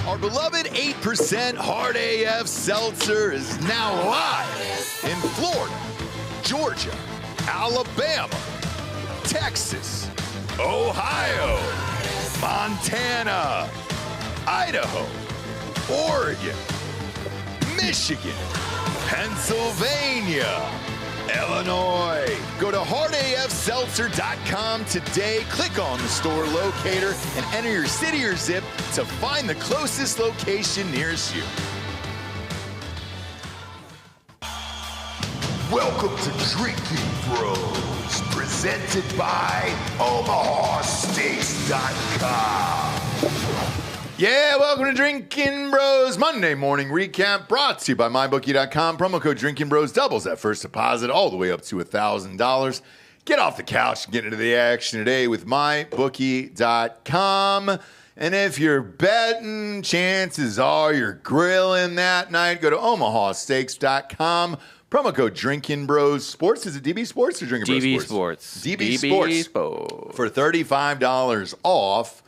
Our beloved 8% Hard AF Seltzer is now live in Florida, Georgia, Alabama, Texas, Ohio, Montana, Idaho, Oregon, Michigan, Pennsylvania, Illinois. Go to hardafseltzer.com today. Click on the store locator and enter your city or zip to find the closest location nearest you. Welcome to Drinkin Bros, presented by OmahaSteaks.com. Yeah, welcome to Drinkin Bros Monday morning recap, brought to you by MyBookie.com. Promo code Drinkin Bros doubles that first deposit all the way up to $1,000. Get off the couch and get into the action today with MyBookie.com. And if you're betting, chances are you're grilling that night. Go to OmahaSteaks.com. Promo code Drinkin Bros Sports. Is it DB Sports or Drinkin Bros Sports? DB Sports for $35 off.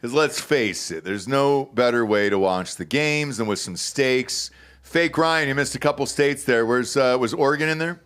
Because let's face it, there's no better way to watch the games than with some steaks. Fake Ryan, you missed a couple states there. Was Oregon in there?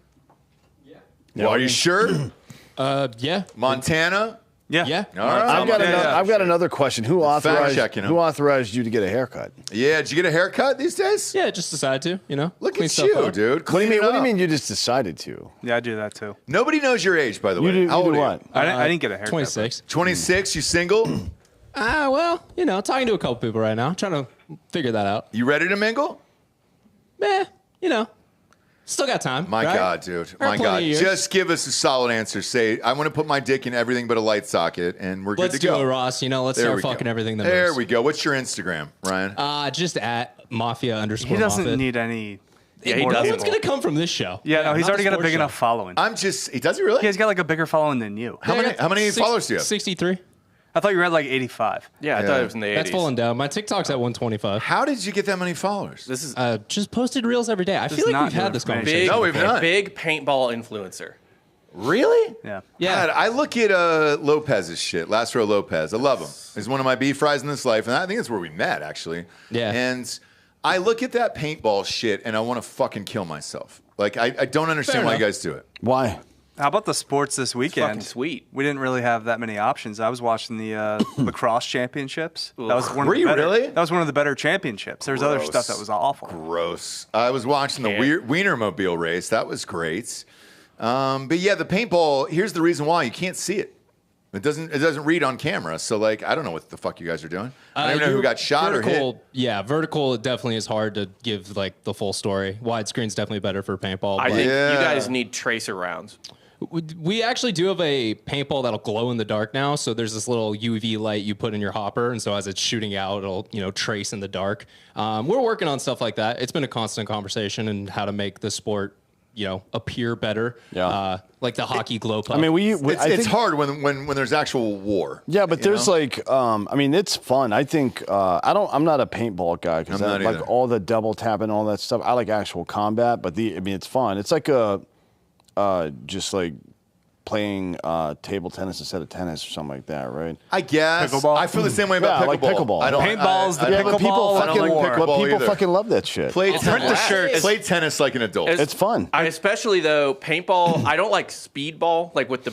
Yeah. Well, are you sure? Yeah. Montana? Yeah. All right. I've got another question. Who authorized you to get a haircut? Yeah, did you get a haircut these days? Yeah, just decided to, Look clean at stuff you, up. dude. What do you mean you just decided to? Yeah, I do that too. Nobody knows your age, by the way. You do, How old are what? you? I didn't get a haircut. 26. 26, you single? Well, talking to a couple people right now, trying to figure that out. You ready to mingle? Still got time. My right? God, dude. Or My plenty God. of years. Just give us a solid answer. Say, I want to put my dick in everything but a light socket, and we're Let's good to do go. it, Ross. Let's There start we go. fucking everything that There moves. we go. What's your Instagram, Ryan? Just at Mafia_Moffitt. He doesn't need any. No one's going to come from this show. Yeah, no, he's not already the got a big sports enough following. Does he really? He's got like a bigger following than you. How many followers do you have? 63. I thought you were at like 85. Yeah, I thought it was in the 80s. That's falling down. My TikTok's at 125. How did you get that many followers? This is Just posted reels every day. I feel like not we've had new this information. conversation. No, we've not. big paintball influencer. Really? Yeah. God, I look at Lopez's shit, Last Row Lopez. I love him. He's one of my beef fries in this life, and I think that's where we met, actually. Yeah. And I look at that paintball shit, and I want to fucking kill myself. Like, I don't understand Fair why you enough. guys do it. Why? How about the sports this weekend? Fucking sweet. We didn't really have that many options. I was watching the lacrosse championships. That was one Were of the you better, really? That was one of the better championships. There's other Gross. stuff that was awful. Gross. I was watching the Wienermobile race. That was great. But yeah, the paintball, here's the reason why. You can't see it. It doesn't read on camera. So, like, I don't know what the fuck you guys are doing. I don't even know who got shot or hit. Yeah, vertical it definitely is hard to give, like, the full story. Widescreen's definitely better for paintball. I but- think Yeah. you guys need tracer rounds. We actually do have a paintball that'll glow in the dark now. So there's this little UV light you put in your hopper, and so as it's shooting out, it'll trace in the dark. We're working on stuff like that. It's been a constant conversation and how to make the sport appear better. Yeah. Like the hockey glow puck. I mean, It's hard when there's actual war. Yeah, but there's know? it's fun. I think I'm not a paintball guy because I'm not either. like all the double tapping, all that stuff. I like actual combat, but it's fun. It's like just like playing table tennis instead of tennis or something like that, right? I guess. Pickleball? I feel the same way about Yeah, pickleball. like pickleball. I don't, Paintball's the I don't- pickleball. People I don't like fucking, pickleball people either. fucking love that shit. Play Print tennis. the shirts. Play tennis like an adult. It's fun. I especially though paintball. I don't like speedball, like with the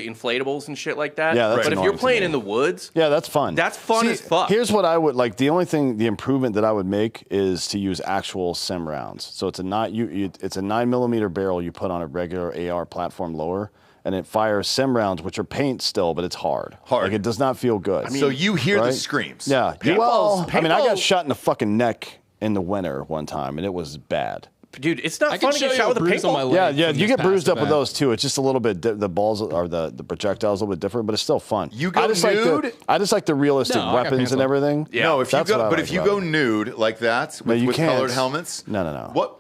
inflatables and shit like that. Yeah, that's but if annoying you're to playing me. in the woods, Yeah, that's fun. That's fun as fuck. Here's what I would like. The only thing, the improvement that I would make is to use actual sim rounds. So it's a 9mm barrel you put on a regular AR platform lower, and it fires sim rounds, which are paint still, but it's hard. Hard. Like it does not feel good. So you hear the right? screams. Yeah. Paintball's- I mean, I got paintball- shot in the fucking neck in the winter one time, and it was bad. dude, it's not I can fun to show get you shot a with a bruise on my paintball. leg. Yeah, from you this get bruised past up with event. those too. It's just a little bit, the balls or the projectiles a little bit different, but it's still fun. You go I just nude? I just like the realistic No, I got weapons pants and on. everything. Yeah. No, if That's you what I go, but like if you about go it. nude like that with, you with can't. colored helmets, No. What?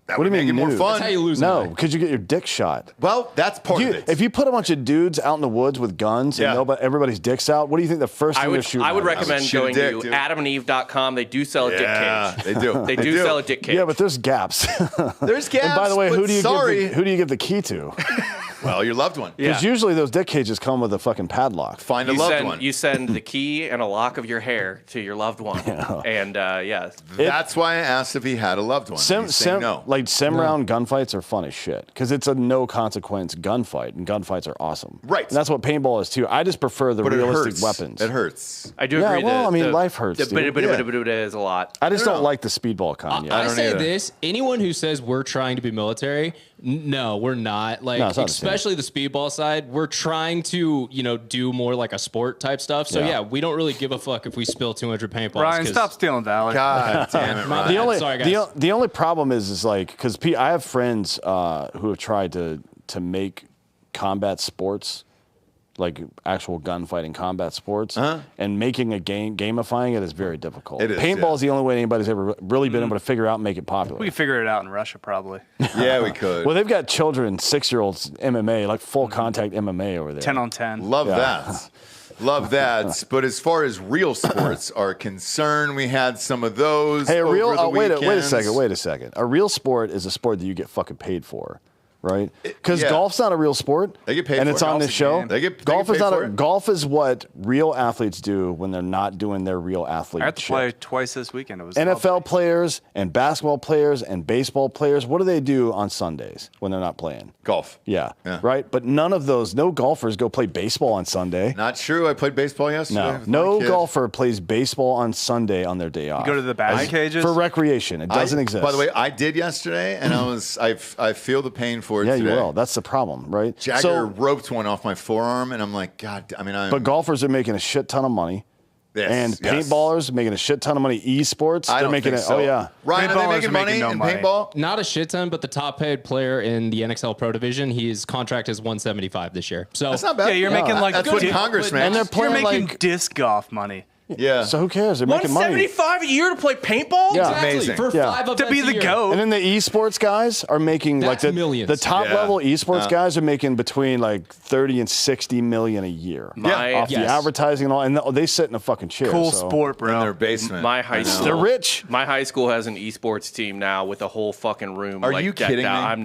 That What do would you make mean it more nude? fun. That's how you lose. No, because you get your dick shot. Well, that's part of it. If you put a bunch of dudes out in the woods with guns Yeah. and everybody's dicks out, what do you think the first thing they're shooting I would at? recommend shoot a going dick, to dude. adamandeve.com. They do sell a dick Yeah, cage. they do. They do sell a dick cage. Yeah, but there's gaps. There's gaps. And by the way, but who do you sorry. give the key to? Well, your loved one. Because usually those dick cages come with a fucking padlock. Find a loved one. You send the key and a lock of your hair to your loved one. And That's why I asked if he had a loved one. He's saying no. Like sim round gunfights are fun as shit because it's a no consequence gunfight, and gunfights are awesome. Right. And that's what paintball is too. I just prefer the realistic weapons. It hurts. I do Yeah, agree. well, I mean, life hurts, But dude. it is a lot. I just don't like the speedball con yet. I don't say either. this: anyone who says we're trying to be military, no, we're not. Like, No, it's not the especially the speedball side, we're trying to, do more like a sport type stuff. So yeah, we don't really give a fuck if we spill 200 paintballs. Ryan, stop stealing valor. God damn it, My Ryan. bad. Sorry, guys. The only problem is like because I have friends who have tried to make combat sports, like actual gunfighting combat sports, and making a gamifying it is very difficult. It is, Paintball is the only way anybody's ever really been able to figure out and make it popular. We could figure it out in Russia, probably. Yeah, we could. Well, they've got children, 6-year-olds MMA, like full contact MMA over there. 10 on 10. Love that. Love that. But as far as real sports are concerned, we had some of those. Hey, over the wait weekends. a second. A real sport is a sport that you get fucking paid for, right? Because yeah. golf's not a real sport. They get paid and for it's it. on Golf's this a show. game. They get golf paid is not for it. golf is what real athletes do when they're not doing their real athlete I had to shit. play twice this weekend. It was NFL lovely. players and basketball players and baseball players, what do they do on Sundays when they're not playing? Golf. Yeah, Yeah. right? But no golfers go play baseball on Sunday. Not true. I played baseball yesterday. with my No kid. golfer plays baseball on Sunday on their day off. Go to the batting cages. For recreation. It doesn't exist. By the way, I did yesterday, and I feel the pain for it yeah, today. you will. That's the problem, right? Jagger roped one off my forearm, and I'm like, God. I mean, But golfers are making a shit ton of money. Yes, And yes. paintballers are making a shit ton of money. Esports, I they're don't making think it. so. Oh, yeah. Ryan, are they Paintballers making are money making no in money. paintball? Not a shit ton, but the top paid player in the NXL Pro Division, his contract is 175 this year. So That's not bad. Yeah, you're making like that's what di- Congress makes. And they're You're playing making like. disc golf money. yeah. So who cares? They're making money. 175 a year to play paintball? Yeah. exactly, Amazing. for Yeah. 5 events To be a the year. GOAT. And then the esports guys are making That's like millions. the top Yeah. level esports guys are making between like 30 and 60 million a year off the Yes. advertising and all. And they sit in a fucking chair. Cool so. sport, in their bro. basement. My high school. They're rich. My high school has an esports team now with a whole fucking room. Are like, you decked kidding out. me? I'm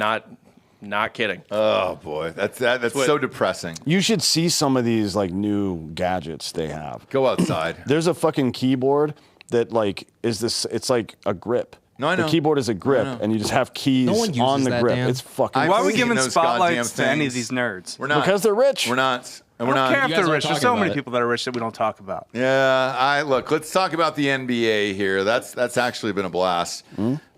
not kidding. Oh boy, that's so depressing. You should see some of these like new gadgets they have. Go outside. There's a fucking keyboard that like is this. It's like a grip. No, I know. The keyboard is a grip, and you just have keys No one uses on the that, grip. Dan. It's fucking. I've Why are we seen giving those spotlights goddamn to any of things. these nerds? We're not because they're rich. We're not. And I we're don't care not. if You guys they're aren't rich. There's talking so about many it. people that are rich that we don't talk about. Yeah, let's talk about the NBA here. That's actually been a blast.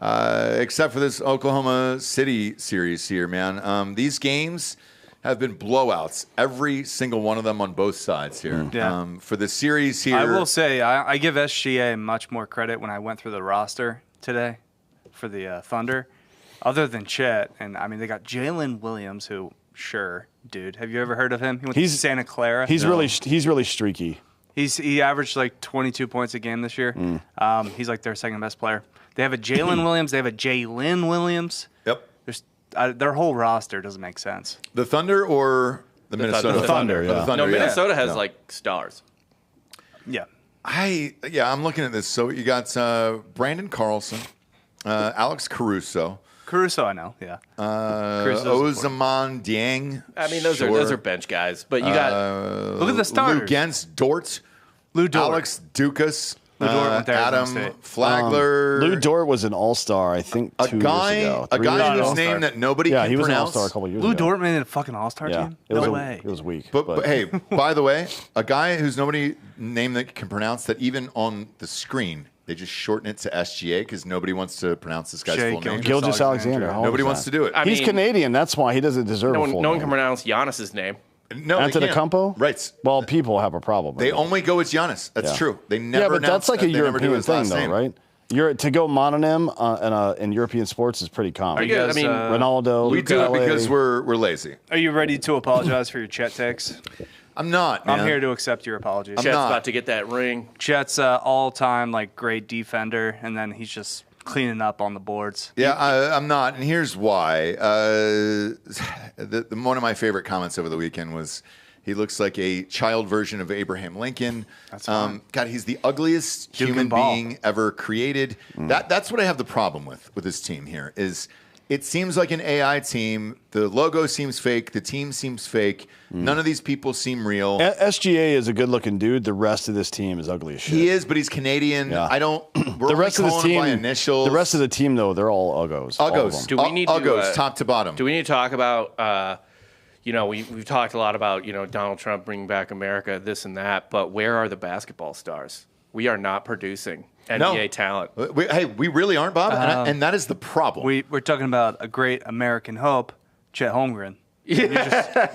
Except for this Oklahoma City series here, man. These games have been blowouts. Every single one of them on both sides here. Yeah. For the series here, I will say, I give SGA much more credit when I went through the roster today for the Thunder. Other than Chet, and I mean, they got Jalen Williams, who, sure, dude. Have you ever heard of him? He went to Santa Clara. He's really streaky. He averaged like 22 points a game this year. He's like their second best player. They have a Jalen Williams. They have a Jalen Williams. Yep. Their whole roster doesn't make sense. The Thunder or the Minnesota Thunder, Oh, yeah. the Thunder, No, yeah. Minnesota has like stars. Yeah. I'm looking at this. So you got Brandon Carlson, Alex Caruso, Caruso, I know. Yeah. Caruso's important. Ozaman Dieng. I mean, those are bench guys, but you got Look at the starters. Lugens Dort, Lou Dort. Alex Dukas, Lou Dort went to Arizona Adam State. Flagler. Lou Dort was an all-star, I think, a 2 guy, years ago. a 3 guy years whose ago. all-star. name that nobody Yeah, can he was an pronounce. all-star a couple years Lou ago. Dort made a fucking all-star Yeah, team? it was No way. It was weak. But hey, by the way, a guy who's nobody name that can pronounce that even on the screen, they just shorten it to SGA because nobody wants to pronounce this guy's Shea full name. Gilgeous Alexander. how old Nobody is wants that? to do it. He's Canadian. That's why he doesn't deserve no a one, full no one name. can pronounce Giannis's name. No, they can't. Antetokounmpo? Right. Well, people have a problem with They it. only go with Giannis. That's Yeah. true. They never. Yeah, but announce that's like a that. They never do European his thing, last though, name. right? To go mononym in European sports is pretty common. you guys, I mean, Ronaldo, We do it Pele. because we're lazy. Are you ready to apologize for your Chet takes? I'm not. Man. I'm here to accept your apologies. Chet's not. about to get that ring. Chet's all-time like great defender, and then he's just cleaning up on the boards. Yeah, I'm not, and here's why. One of my favorite comments over the weekend was, "He looks like a child version of Abraham Lincoln." That's fine. God, he's the ugliest Duke human and ball. being ever created. That's what I have the problem with this team here is it seems like an AI team. The logo seems fake. The team seems fake. None of these people seem real. SGA is a good-looking dude. The rest of this team is ugly as shit. He is, but he's Canadian. Yeah. I don't. We're The rest of only the calling him team, by initials. the rest of the team though, they're all uggos. all of Uggos. them. Do we need to, Uggos, top to bottom. Do we need to talk about, we've talked a lot about, Donald Trump bringing back America, this and that, but where are the basketball stars? We are not producing NBA talent. We really aren't, Bob, and that is the problem. We're talking about a great American hope, Chet Holmgren.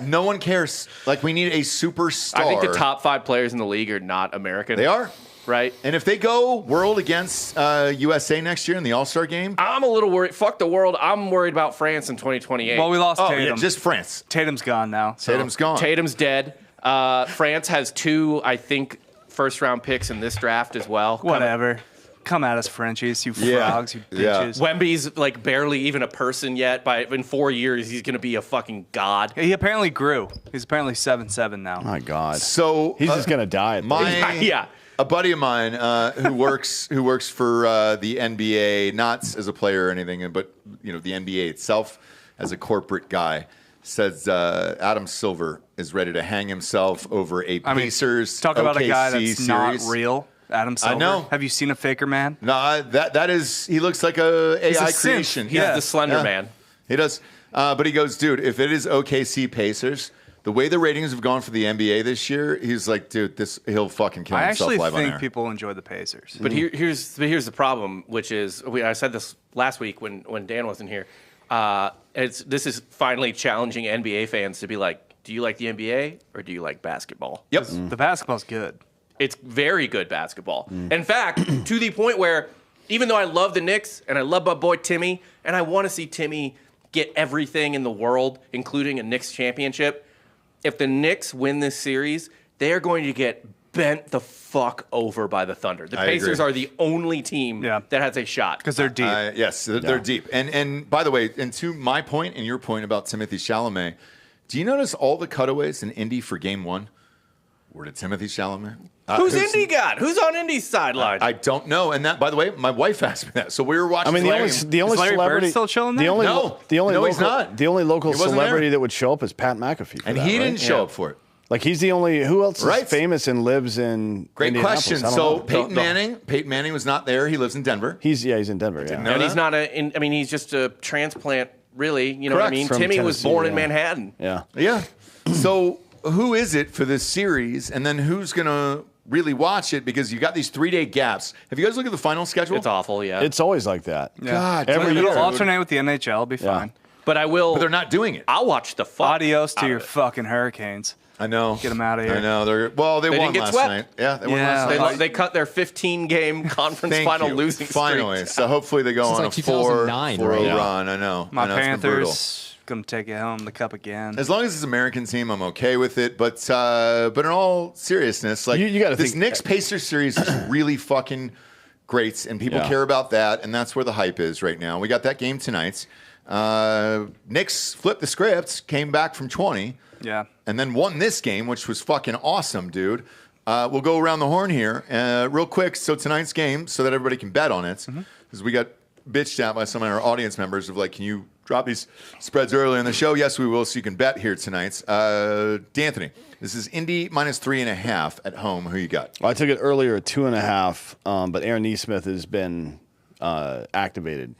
No one cares. Like, we need a superstar. I think the top 5 players in the league are not American. They are. Right? And if they go world against USA next year in the All-Star game. I'm a little worried. Fuck the world. I'm worried about France in 2028. Well, we lost Tatum. Yeah, just France. Tatum's gone now. So. Tatum's gone. Tatum's dead. France has 2, I think, first-round picks in this draft as well. Whatever. Come at us, Frenchies, you frogs, you Yeah. bitches. Wemby's like barely even a person yet. In 4 years, he's going to be a fucking god. He apparently grew. He's apparently 7'7" now. My God. So He's just gonna die. Yeah. A buddy of mine who works for the NBA, not as a player or anything, but the NBA itself as a corporate guy, says Adam Silver is ready to hang himself over a Pacers. Talk about a guy that's OKC not series. real. Adam Silver. I know. Have you seen a faker man? No, that is. He looks like a AI a synth. creation. He's the Slender Man. He does. But he goes, dude, if it is OKC Pacers, the way the ratings have gone for the NBA this year, he's like, dude, he'll fucking kill I himself actually live on think air. people enjoy the Pacers. But here's the problem, which is I said this last week when Dan wasn't here. This is finally challenging NBA fans to be like, do you like the NBA or do you like basketball? Yep. The basketball's good. It's very good basketball. In fact, to the point where even though I love the Knicks and I love my boy Timmy, and I want to see Timmy get everything in the world, including a Knicks championship, if the Knicks win this series, they are going to get bent the fuck over by the Thunder. The Pacers agree. are the only team that has a shot. Because they're deep. Yes, they're deep. And by the way, and to my point and your point about Timothy Chalamet, do you notice all the cutaways in Indy for Game 1 were to Timothy Chalamet? Who's Indy got? Who's on Indy's sideline? I don't know. And that, by the way, my wife asked me that. So we were watching. I mean, the only Is Larry celebrity Bird still chilling there? No, he's local, not. The only local He wasn't celebrity there. that would show up is Pat McAfee. For and that, he right? didn't show up for it. Like he's the only. Who else is Right. famous and lives in? Great Indianapolis? question. I don't So know. Peyton Manning was not there. He lives in Denver. He's in Denver. Yeah. know and he's that? not he's just a transplant, really. You know what I Correct. mean? From Timmy was Tennessee, born in yeah. Manhattan. Yeah. Yeah. So who is it for this series? And then who's going to really watch it? Because you got these 3-day gaps. Have you guys looked at the final schedule? It's awful, yeah. It's always like that. God, Every It'll year. alternate with the NHL. It'll be fine. but I will. But they're not doing it. I'll watch the fuck. Adios to out your of it. fucking Hurricanes. I know. Get 'em outta here. I know. They won didn't get last swept. night. Yeah, they won Yeah. last night. They cut their 15-game conference Thank final you. losing Finally. streak. So hopefully they go Since on like a 2009, 4-0 right? run. I know. My I know, it's been brutal. Panthers gonna take it home the cup again. As long as it's an American team, I'm okay with it. But in all seriousness, like You gotta this think- Knicks Pacers series is really fucking great, and people Yeah. care about that, and that's where the hype is right now. We got that game tonight. Knicks flipped the script, came back from 20, Yeah. and then won this game, which was fucking awesome, dude. We'll go around the horn here real quick. So tonight's game, so that everybody can bet on it, because we got bitched at by some of our audience members of like, can you drop these spreads early in the show? Yes, we will. So you can bet here tonight. D'Anthony, this is Indy minus 3.5 at home. Who you got? Well, I took it earlier at 2.5, but Aaron Nesmith has been activated.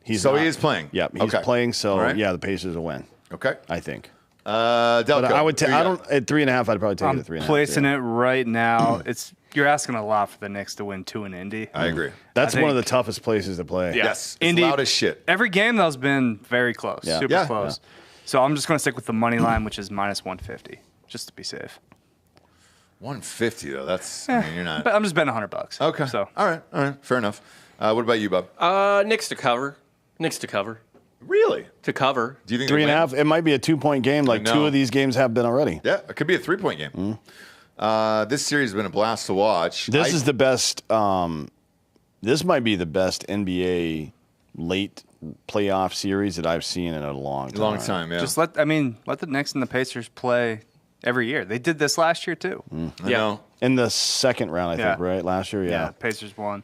He is playing. Yep, he's Okay. playing. So All right. yeah, the Pacers will win. Okay. I think. Delco, But I would. who you I got? don't at 3.5. I'd probably take it I'm at 3.5. placing yeah. it right now. You're asking a lot for the Knicks to win 2 in Indy. I agree. That's I one of the think- toughest places to play. Yeah. Yes. It's Indy, loud as shit. Every game though has been very close, Yeah. super Yeah. close. So I'm just going to stick with the money line, which is minus 150, just to be safe. 150 though. That's. I mean, you're not. But I'm just betting $100. Okay. So All right. Fair enough. What about you, Bob? Knicks to cover. Knicks to cover. Really? To cover. Do you think they win? 3.5. It might be a 2-point game, like know. 2 of these games have been already. Yeah, it could be a 3-point game. This series has been a blast to watch. This is the best. This might be the best NBA late playoff series that I've seen in a long time. Yeah. just let the Knicks and the Pacers play every year. They did this last year too. I know. In the second round, I think, right? Last year, Yeah, Pacers won.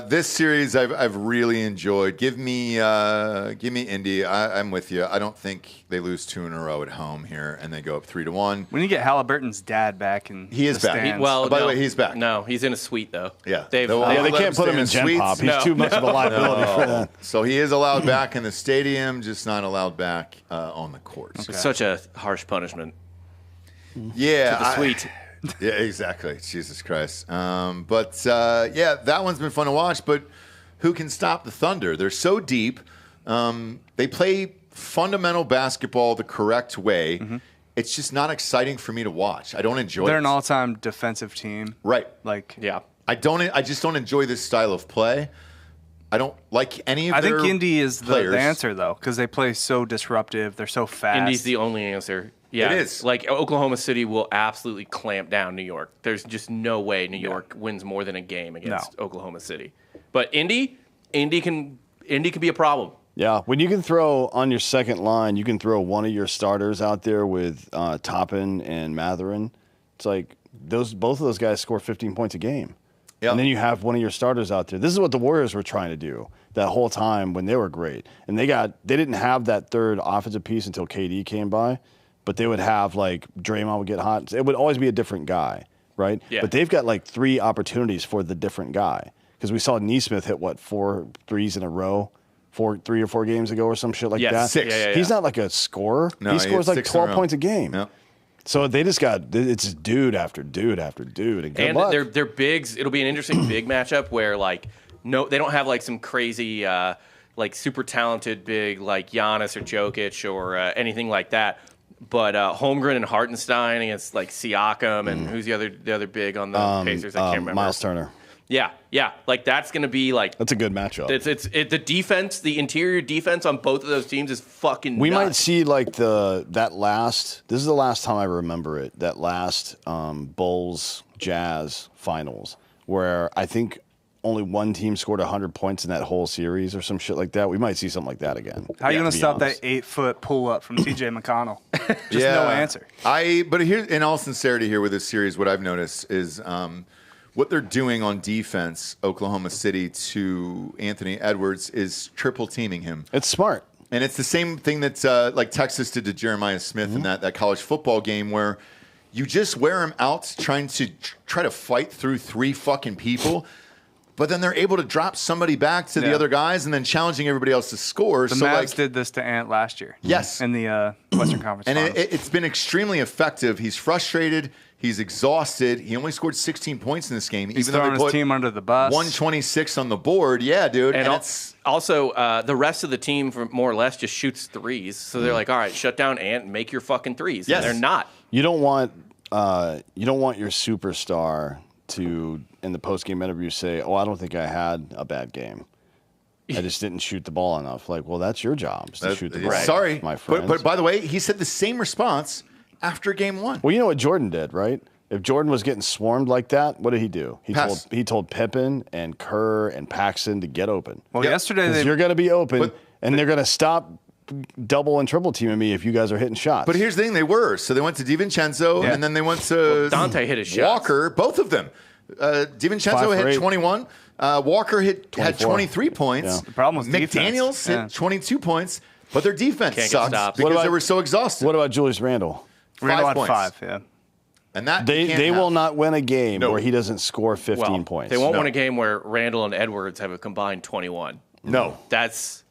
This series I've really enjoyed. Give me Indy. I'm with you. I don't think they lose 2 in a row at home here and they go up 3-1. When you get Halliburton's dad back and he is back. Well, by the way, he's back. No, he's in a suite though. Yeah, they can't put him in Gen Pop. He's too much of a liability for that. So he is allowed back in the stadium, just not allowed back on the court. It's such a harsh punishment. Yeah, to the suite. Yeah, exactly. Jesus Christ. That one's been fun to watch, but who can stop the Thunder? They're so deep. They play fundamental basketball the correct way. Mm-hmm. It's just not exciting for me to watch. I don't enjoy it. They're an all-time defensive team. Right. Yeah. I just don't enjoy this style of play. I don't like any of I their think Indy is players. the answer, though, because they play so disruptive. They're so fast. Indy's the only answer. Yeah, it is. Like Oklahoma City will absolutely clamp down New York. There's just no way New York wins more than a game against Oklahoma City. But Indy can be a problem. Yeah, when you can throw on your second line, you can throw one of your starters out there with Toppin and Matherin. It's like both of those guys score 15 points a game. Yep. And then you have one of your starters out there. This is what the Warriors were trying to do that whole time when they were great. And they didn't have that third offensive piece until KD came by. But they would have, like, Draymond would get hot. It would always be a different guy, right? Yeah. But they've got, like, 3 opportunities for the different guy. Because we saw Neesmith hit, 4 threes in a row 3 or 4 games ago or some shit like that? 6. Yeah. He's not like a scorer. No, he scores like 12 points a game. Yep. So they just it's dude after dude after dude. And good luck. They're bigs. It'll be an interesting big matchup where, like, they don't have, like, some crazy, like, super talented big like Giannis or Jokic or anything like that. But Holmgren and Hartenstein against like Siakam and who's the other big on the Pacers? I can't remember. Miles Turner. Yeah. Like that's going to be like that's a good matchup. It's the defense, the interior defense on both of those teams is fucking. We nuts. might see like that last. This is the last time I remember it. That last Bulls Jazz finals where I think only one team scored 100 points in that whole series or some shit like that. We might see something like that again. How are you going to stop that 8-foot pull up from TJ McConnell? Just no answer. But here, in all sincerity, here with this series, what I've noticed is what they're doing on defense, Oklahoma City to Anthony Edwards, is triple teaming him. It's smart. And it's the same thing that like Texas did to Jeremiah Smith in that college football game where you just wear him out trying to fight through 3 fucking people. But then they're able to drop somebody back to the other guys and then challenging everybody else to score. The Mavs did this to Ant last year. Yes. In the Western Conference and Finals. it's been extremely effective. He's frustrated. He's exhausted. He only scored 16 points in this game. He's throwing his team under the bus. 126 on the board. Yeah, dude. And it's also the rest of the team, more or less, just shoots threes. So they're like, all right, shut down Ant and make your fucking threes. Yes. And they're not. You don't want your superstar to, in the post-game interview, say, I don't think I had a bad game. I just didn't shoot the ball enough. Like, well, that's your job, is to shoot the ball. Sorry. My friend. But by the way, he said the same response after game 1. Well, you know what Jordan did, right? If Jordan was getting swarmed like that, what did he do? He told Pippen and Kerr and Paxson to get open. Well, yesterday you're going to be open, and they're going to stop double and triple teaming me if you guys are hitting shots. But here's the thing, they were. So they went to DiVincenzo, and then they went to Dante hit his Walker, both of them. DiVincenzo hit 21. Walker had 23 points. Yeah. The problem was McDaniels hit 22 points, but their defense Can't get sucks stopped. because they were so exhausted. What about Julius Randle? Randall 5 had points. 5, yeah. And that They will not win a game where he doesn't score 15 points. They won't win a game where Randall and Edwards have a combined 21. No. That's...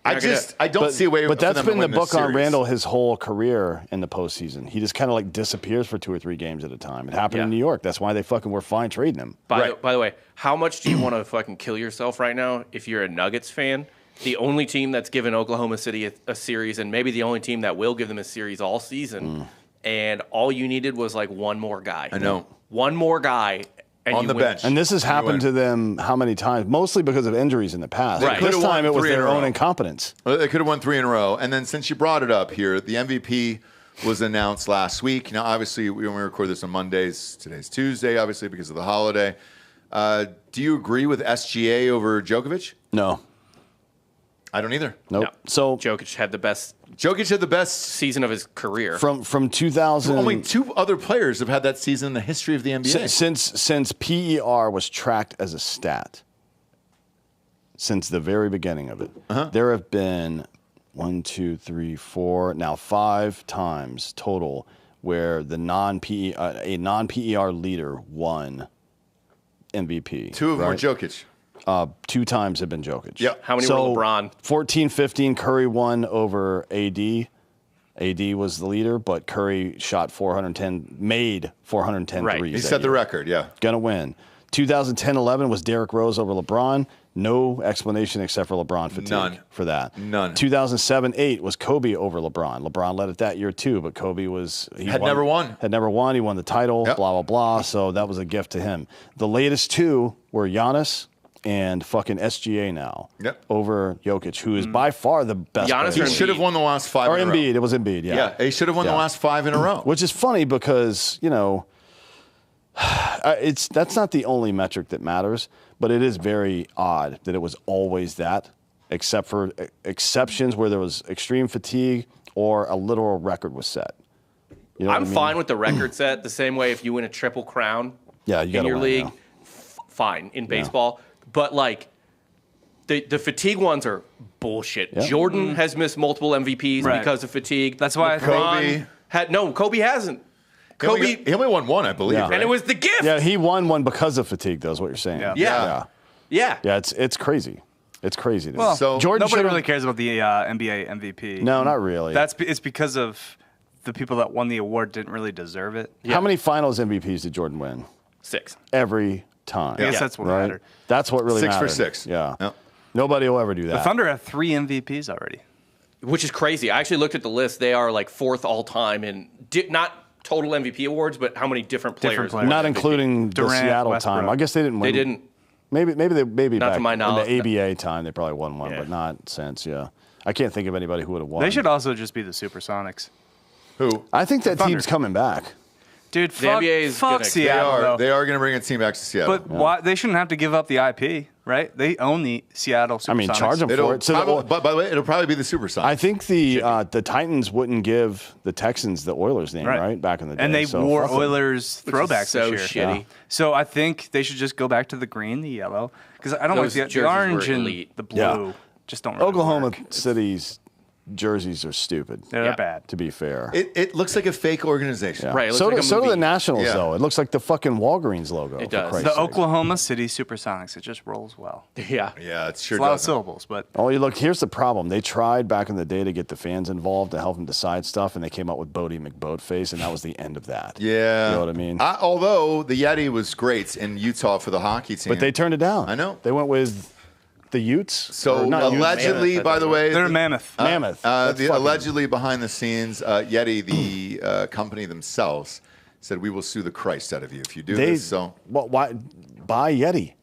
I don't see a way. But that's for them been to the win this book on series. Randall his whole career in the postseason. He just kind of like disappears for 2 or 3 games at a time. It happened in New York. That's why they fucking were fine trading him. By the way, how much do you want to fucking kill yourself right now if you're a Nuggets fan? The only team that's given Oklahoma City a series, and maybe the only team that will give them a series all season, and all you needed was like one more guy. I know. One more guy. And on the win. bench. And this has happened to them how many times? Mostly because of injuries in the past. Right. This Could've time won it was 3 in their a row. own incompetence. Well, they could have won 3 in a row. And then since you brought it up here, the MVP was announced last week. Now, obviously, when we record this on Mondays, today's Tuesday, obviously, because of the holiday. Do you agree with SGA over Djokovic? No. I don't either. Nope. No. So Jokic had the best Jokic had the best. season of his career. from 2000, Only 2 other players have had that season in the history of the NBA. since PER was tracked as a stat, since the very beginning of it, there have been 1, 2, 3, 4, now 5 times total where the a non-PER leader won MVP. 2 of them were right? Jokic. 2 times have been Jokic. Yep. How many So, were LeBron? 14-15, Curry won over AD. AD was the leader, but Curry shot 410, made 410 Right. threes. He that set the year. record, yeah. Gonna win. 2010-11 was Derrick Rose over LeBron. No explanation except for LeBron fatigue None. for that. None. 2007-8 was Kobe over LeBron. LeBron led it that year too, but Kobe never won. Had never won. He won the title. Yep. Blah blah blah. So that was a gift to him. The latest 2 were Giannis and fucking SGA now. Yep. Over Jokic, who is by far the best. Giannis player. He should have won the last 5 Or in a row. Embiid. It was Embiid. Yeah. Yeah, he should have won the Yeah. last 5 in a row. Which is funny because, that's not the only metric that matters, but it is very odd that it was always that, except for exceptions where there was extreme fatigue or a literal record was set. You know what I'm I mean? fine with the record set. The same way if you win a triple crown Yeah, you in gotta your win, league, yeah. fine in baseball. But like the fatigue ones are bullshit. Yeah. Jordan has missed multiple MVPs Right. because of fatigue. That's why I think- Kobe. Kobe hasn't. Kobe, He only won 1, I believe. Yeah. Right? and it was the gift. Yeah, he won one because of fatigue, though, is what you're saying. Yeah. Yeah. Yeah, Yeah. it's crazy. It's crazy. Dude. Well, So- Jordan nobody should've- really cares about the NBA MVP. No, not really. It's because of the people that won the award didn't really deserve it. How many finals MVPs did Jordan win? 6. Every time. I guess that's what right? mattered. That's what really 6 for mattered. 6. Yeah. Yep. Nobody will ever do The that. Thunder have 3 MVPs already. Which is crazy. I actually looked at the list. They are like 4th all time in not total MVP awards, but how many different players. Different won players. Not MVP. including the Durant, Seattle Westbrook. time. I guess they didn't win. They didn't. Maybe Not back to my in knowledge. the ABA time they probably won one, Yeah. but not since. Yeah, I can't think of anybody who would have won. They should also just be the Supersonics. Who? I think that Thunder. team's coming back. Dude, The fuck, NBA is fuck gonna- They Seattle, are. though. They are going to bring a team back to Seattle. But why, they shouldn't have to give up the IP, right? They own the Seattle Supersonics. I mean, charge them It'll for it. So probably, that- but by the way, it'll probably be the Supersonics. I think the Titans wouldn't give the Texans the Oilers name, right? Back in the day. And they So wore fuck 'em. Oilers Which is throwbacks so this year. shitty. Yeah. So I think they should just go back to the green, the yellow, because I don't Those like the jerseys orange were and elite. the blue. Yeah. Just don't. Really Oklahoma work. City's jerseys are stupid. They're Yeah. bad. To be fair. it looks like a fake organization. Yeah. Right, it looks So, like a so do the movie. Nationals, Yeah. though. It looks like the fucking Walgreens logo. It for does. Christ's The sake. Oklahoma City Supersonics. It just rolls well. Yeah. Yeah, it sure It's a lot of does. syllables, but Oh, you look. Here's the problem. They tried back in the day to get the fans involved to help them decide stuff, and they came up with Bodie McBoatface, and that was the end of that. Yeah. You know what I mean? Although the Yeti was great in Utah for the hockey team. But they turned it down. I know. They went with the Utes. So Or not Utes, allegedly, Mammoth, by the way, they're a mammoth. Mammoth. That's fucking- allegedly behind the scenes, Yeti, the company themselves, said we will sue the Christ out of you if you do They, this. So well, why buy Yeti?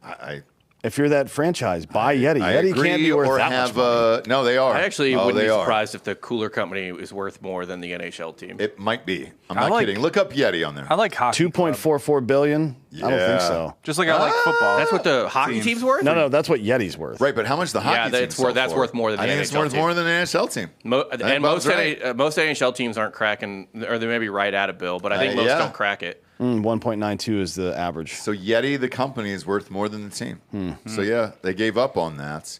I If you're that franchise, buy Yeti. I Yeti agree, can't be worth or that have much money. no, they are. I actually oh, wouldn't they be are. surprised if the cooler company is worth more than the NHL team. It might be. I'm I not like- kidding. Look up Yeti on there. I like hockey. 2.44 billion. I don't Yeah. think so. Just like I like football. That's what the hockey Teams. team's worth? No, that's what Yeti's worth. Right, but how much the hockey Yeah, team that's sell worth- that's for? worth more than I the think it's NHL worth team. more than the NHL team. And Bob's most right. most NHL teams aren't cracking, or they may be right at a bill, but I think most yeah. don't crack it. 1.92 is the average. So Yeti, the company, is worth more than the team. Hmm. So yeah, they gave up on that.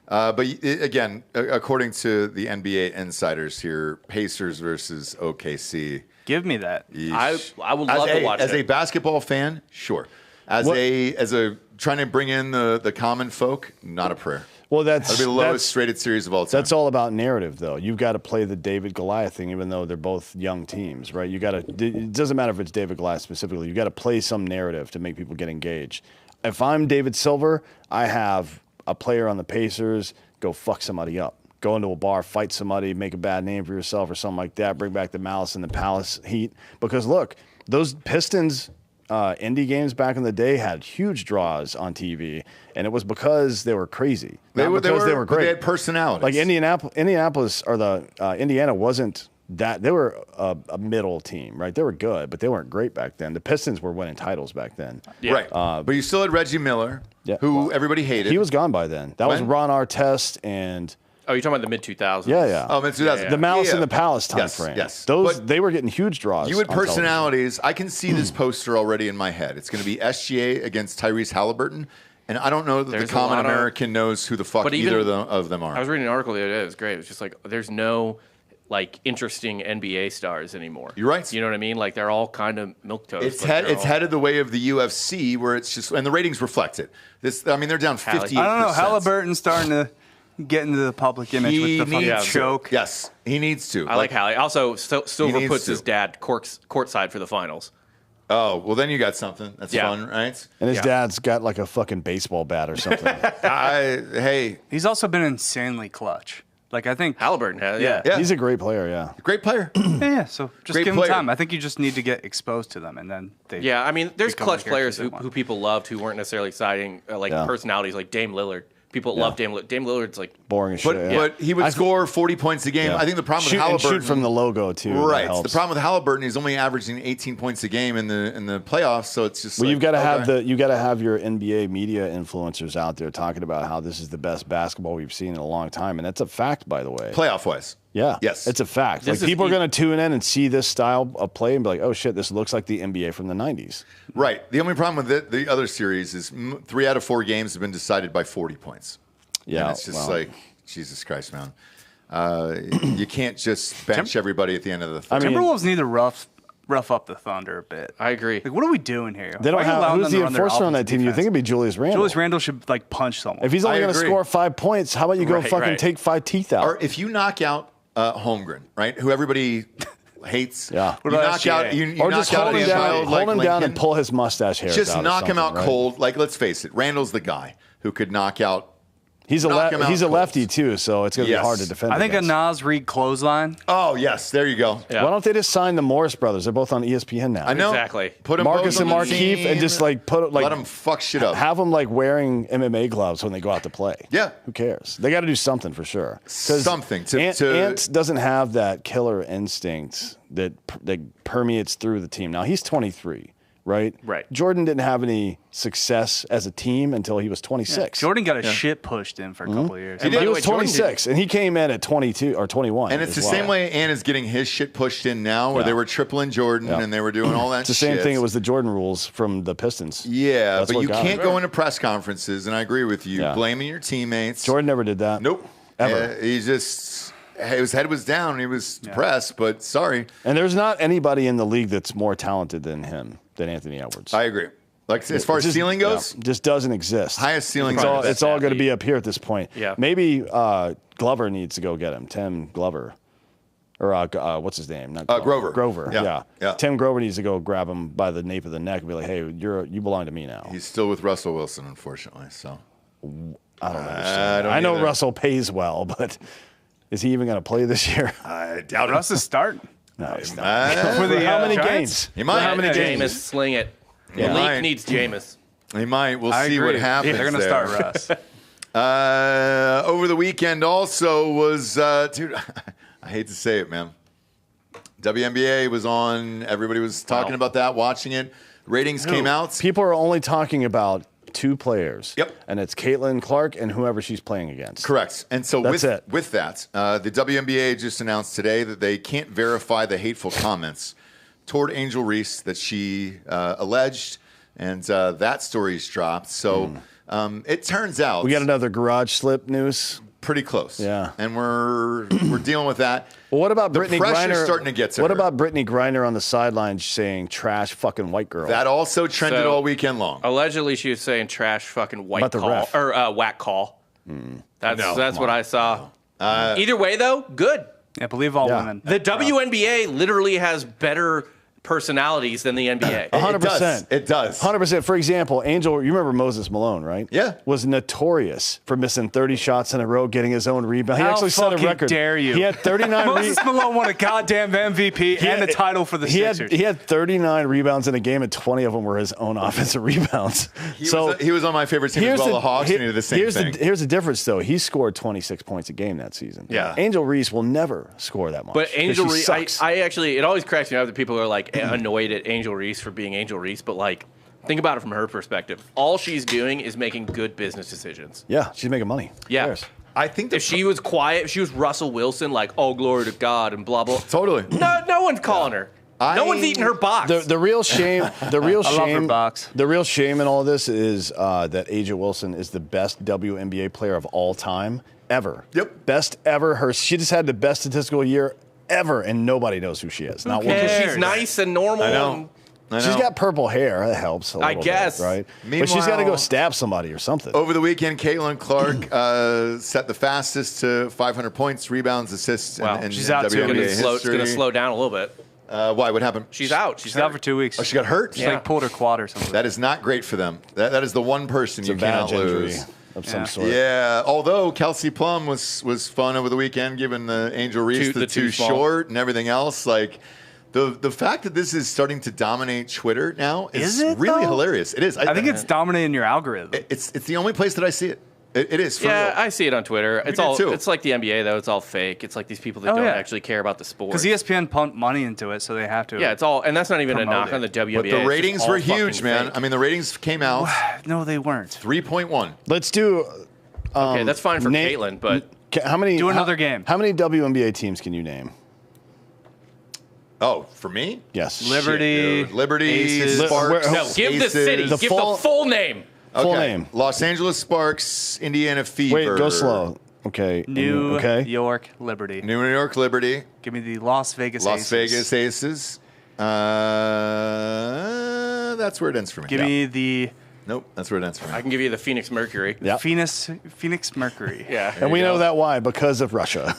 Again, according to the NBA insiders here, Pacers versus OKC. Give me that. Yeesh. I would love to watch as it. a basketball fan, sure. As What- a trying to bring in the common folk, not a prayer. Well, that's That'll be the lowest rated series of all time. That's all about narrative, though. You've got to play the David Goliath thing, even though they're both young teams, right? You got to. It doesn't matter if it's David Goliath specifically. You got to play some narrative to make people get engaged. If I'm David Silver, I have a player on the Pacers go fuck somebody up, go into a bar, fight somebody, make a bad name for yourself or something like that. Bring back the malice and the palace heat. Because look, those Pistons. Indie games back in the day had huge draws on TV, and it was because they were crazy. Not because they were great. They had personalities. Like Indianapolis or the Indiana wasn't that. They were a middle team, right? They were good, but they weren't great back then. The Pistons were winning titles back then. Yeah. Right. But you still had Reggie Miller. who everybody hated. He was gone by then. That was When? Ron Artest and Oh, you're talking about the mid-2000s. yeah. Oh, it's 2000. The Malice in the Yeah. Palace time Yes, frame. yes. Those But they were getting huge draws. You had on television. personalities. I can see this poster already in my head. It's going to be SGA against Tyrese Halliburton, and I don't know that There's the a common lot of- American knows who the fuck But even- either of them are. I was reading an article the other day. It was great. It was just like there's no like interesting NBA stars anymore. You're right. You know what I mean? Like they're all kind of milquetoast. It's Like, they're all- headed the way of the UFC, where it's just, and the ratings reflect it. They're down 58%. I don't know. Halliburton's starting to get into the public image with the fucking needs to. choke. Yes, he needs to. I like Hallie. Also, Silver needs puts to. his dad courtside for the finals. Oh, well, then you got something. That's Yeah. fun, right? And his dad's got like a fucking baseball bat or something. Hey, He's also been insanely clutch. Like I think Halliburton has, yeah. Yeah. He's a great player, yeah. great player. Yeah, so just Great give player. them time. I think you just need to get exposed to them, and then they. Yeah, I mean, there's become clutch the players characters they who want. people loved who weren't necessarily exciting, like Yeah. personalities, like Dame Lillard. People love Dame Lillard. Dame Lillard's like, Boring as But shit. yeah. but he would score 40 points a game. Yeah. I think the problem shoot, with and Halliburton shoot from the logo too. that Right. helps. The problem with Halliburton, he's only averaging 18 points a game in the playoffs. So it's just Well, like, you've got to have okay. you got to have your NBA media influencers out there talking about how this is the best basketball we've seen in a long time, and that's a fact, by the way. playoff wise. Yeah. Yes. It's a fact. This Like is people are e- going to tune in and see this style of play and be like, "Oh shit, this looks like the NBA from the '90s." Right. The only problem with the other series is 3 out of 4 games have been decided by 40 points. Yeah. And it's just well, like, Jesus Christ, man. You can't just bench everybody at the end of the third. I mean- Timberwolves need to rough up the Thunder a bit. I agree. Like, what are we doing here? they don't Why are you have allowing who's them to the run their enforcer on that offensive team. You defense? think it'd be Julius Randle? Julius Randle should like punch someone. If he's only I going to agree. score 5 points, how about you go Right, fucking right. take 5 teeth out? Or if you knock out Holmgren, right, who everybody hates, Yeah. you What about knock SGA? out, you or knock just out hold a him down, child like hold him down and Lincoln. pull his mustache hairs Just out or knock him out something, right? cold. Like, let's face it, Randall's the guy who could knock out. He's a Knock him out he's a cold. lefty too, so it's going to Yes. be hard to defend. I think a against. Nas Reed clothesline. Oh yes, there you go. Yeah. Why don't they just sign the Morris brothers? They're both on ESPN now. I know. Exactly. Put them Marcus both and on the Markeith, and team. just like let them fuck shit up. have them like wearing MMA gloves when they go out to play. Yeah. Who cares? They got to do something for sure. 'Cause Something to- Ant doesn't have that killer instinct that permeates through the team. Now he's 23, right? Right. Jordan didn't have any success as a team until he was 26. Jordan got his shit pushed in for a couple of years. He He did. was Wait, Jordan 26, and he came in at 22 or 21. And it's as the well. same way Ant is getting his shit pushed in now, where Yeah. they were tripling Jordan Yeah. and they were doing all that It's the shit. same thing. It was the Jordan rules from the Pistons. Yeah, That's but what you got can't him. go into press conferences, and I agree with you, Yeah. blaming your teammates. Jordan never did that. Nope. Ever. He just, his head was down. And he was depressed, but sorry. And there's not anybody in the league that's more talented than him, than Anthony Edwards. I agree. Like, as far as Just- ceiling goes, yeah, just doesn't exist. highest ceiling. It's all, Probably the it's all best going to be athlete. up here at this point. Yeah. Maybe Glover needs to go get him. Tim Glover. Or what's his name? Not Grover. Grover. Yeah. Yeah. Tim Grover needs to go grab him by the nape of the neck and be like, "Hey, you belong to me now." He's still with Russell Wilson, unfortunately. So I don't understand. don't I know either. Russell pays well, but is he even going to play this year? I doubt Russ is starting. No, he's not. it. For the, For how many Giants? games? He might. How many games? Jameis, sling it. Yeah. Malik Might. needs Jameis. He might. We'll I see agree. what happens. They're going to there. start Russ. Over the weekend also was, dude, I hate to say it, man. WNBA was on. Everybody was talking Wow. about that, watching it. Ratings came out. People are only talking about 2 players. Yep. And it's Caitlin Clark and whoever she's playing against. Correct. And so That's it. with that, the WNBA just announced today that they can't verify the hateful comments toward Angel Reese that she alleged, and that story's dropped. So it turns out We got another garage slip news. pretty close. Yeah. And we're dealing with that. Well, what about The Brittany pressure's Griner? starting to get to What her. about Brittany Griner on the sidelines saying "trash fucking white girl"? That also trended So- all weekend long. Allegedly, she was saying trash fucking white About the call ref. or whack call. That's No, that's come what on. I saw. Either way, though, good. Yeah, believe all Yeah. women. The WNBA literally has better personalities than the NBA. 100%. It does. 100%. For example, Angel, you remember Moses Malone, right? Yeah. Was notorious for missing 30 shots in a row, getting his own rebound. He How actually set a fucking record. dare you. He had 39 Moses Malone won a goddamn MVP and the title for the he Sixers. he had 39 rebounds in a game, and 20 of them were his own offensive rebounds. He was on my favorite team as well, the Hawks, and he did the same thing. Here's the difference, though. He scored 26 points a game that season. Yeah. Angel Reese will never score that much. But 'cause Angel she Reese, sucks. I actually, it always cracks me up that people are like annoyed at Angel Reese for being Angel Reese, but like Think about it from her perspective. All she's doing is making good business decisions. Yeah, she's making money. Who Yeah. cares? I think If she was quiet, if she was Russell Wilson, like, oh, glory to God and blah, blah. totally. No one's calling her. No one's eating her box. The real shame, the real I love her shame, box. the real shame in all this is that Aja Wilson is the best WNBA player of all time ever. Yep. Best ever. She just had the best statistical year ever, and nobody knows who she is. Not one. Because cares? she's nice and normal. I know. and- I know. She's got purple hair. That helps a little guess. bit, right? But she's got to go Meanwhile- stab somebody or something. Over the weekend, Caitlin Clark set the fastest to 500 points, rebounds, assists Wow. in She's out too. WNBA It's going to history. slow down a little bit. Why? What happened? She's out. She's out for 2 weeks. Oh, she got hurt? She Yeah. like pulled her quad or something. That is not great for them. That is the one person It's you a cannot badge injury lose. of some Yeah. sort. Yeah, although Kelsey Plum was fun over the weekend, giving the Angel Reese The the too too small. short and everything else. Like the fact that this is starting to dominate Twitter now is Is it, really though? hilarious. It is. I think it's dominating your algorithm. it's the only place that I see it. It is. For Yeah, real. I see it on Twitter. It's do all. too. It's like the NBA though. It's all fake. It's like these people that Oh, don't yeah. actually care about the sport. Because ESPN pumped money into it, so they have to. yeah, it's all, and that's not even a Promote knock it. on the WNBA. But the It's just ratings all were fucking huge, man. fake. I mean, the ratings came out No, they weren't. 3.1. Let's do. Okay, that's fine for Nate- Caitlin, but How many? Do another game. How many WNBA teams can you name? Oh, for me? Yes. Liberty, Dude, Liberty, Aces. Sparks. no, give the Aces. city, The give full- the full name. Full Okay. name. Los Angeles Sparks, Indiana Fever. Wait, go slow. Okay. New Okay. York Liberty. New York Liberty, Give me the Las Vegas Las Aces. Vegas Aces. That's where it ends for me. Give me the Nope, that's where it ends for me. I can give you the Phoenix Mercury. Yeah. Phoenix Mercury. Yeah. And we you know go. that why? Because of Russia,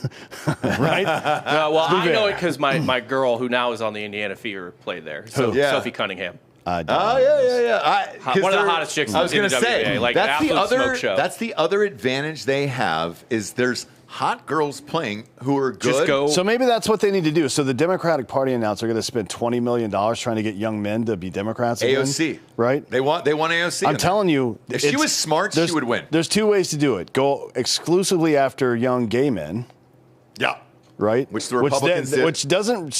right? Well, I know fair. it because my girl, who now is on the Indiana Fever, played there. So Yeah. Sophie Cunningham. Oh yeah. 'Cause One of the they're- hottest chicks I was in gonna the say WNBA, like that's the absolute other. smoke show. That's the other advantage they have is there's hot girls playing who are good. Just go. So maybe that's what they need to do. So the Democratic Party announced they're going to spend $20 million trying to get young men to be Democrats again. AOC, right? They want AOC. I'm telling you, if she was smart, she would win. There's two ways to do it: go exclusively after young gay men, Yeah. right? Which the Republicans did. which doesn't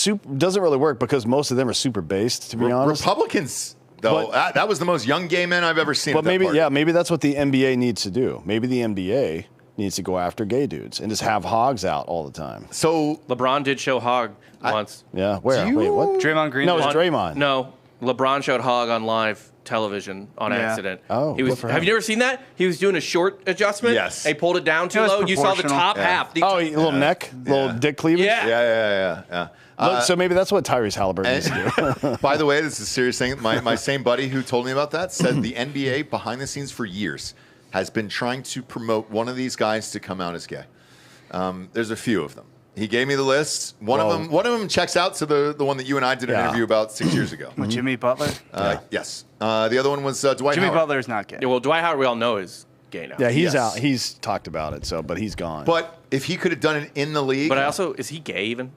really work because most of them are super based, to be honest. Republicans, though, But- that was the most young gay men I've ever seen. But at that maybe, party. maybe that's what the NBA needs to do. Maybe the NBA needs to go after gay dudes and just have hogs out all the time. So LeBron did show Hog once. Yeah, where? Do you- Wait, what? Draymond Green. No, it was did. Draymond. No, LeBron showed Hog on live television on Yeah. accident. Oh, he was. good for Have him. you never seen that? He was doing a short adjustment. Yes. And he pulled it down too It was low. You saw the proportional. top Yeah. half. The Oh, a little neck, little dick cleavage. Yeah. yeah. Look, so maybe that's what Tyrese Halliburton needs to do. By the way, this is a serious thing. My same buddy who told me about that said the NBA behind the scenes for years has been trying to promote one of these guys to come out as gay. There's a few of them. He gave me the list. One of them checks out to the one that you and I did an Yeah. interview about 6 years ago. Jimmy Butler. Yes. The other one was Dwight Jimmy Howard. Butler is not gay. Yeah, well, Dwight Howard, we all know, is gay now. Yeah, he's Yes. out. He's talked about it. So, but he's gone. But if he could have done it in the league, But I also, is he gay even?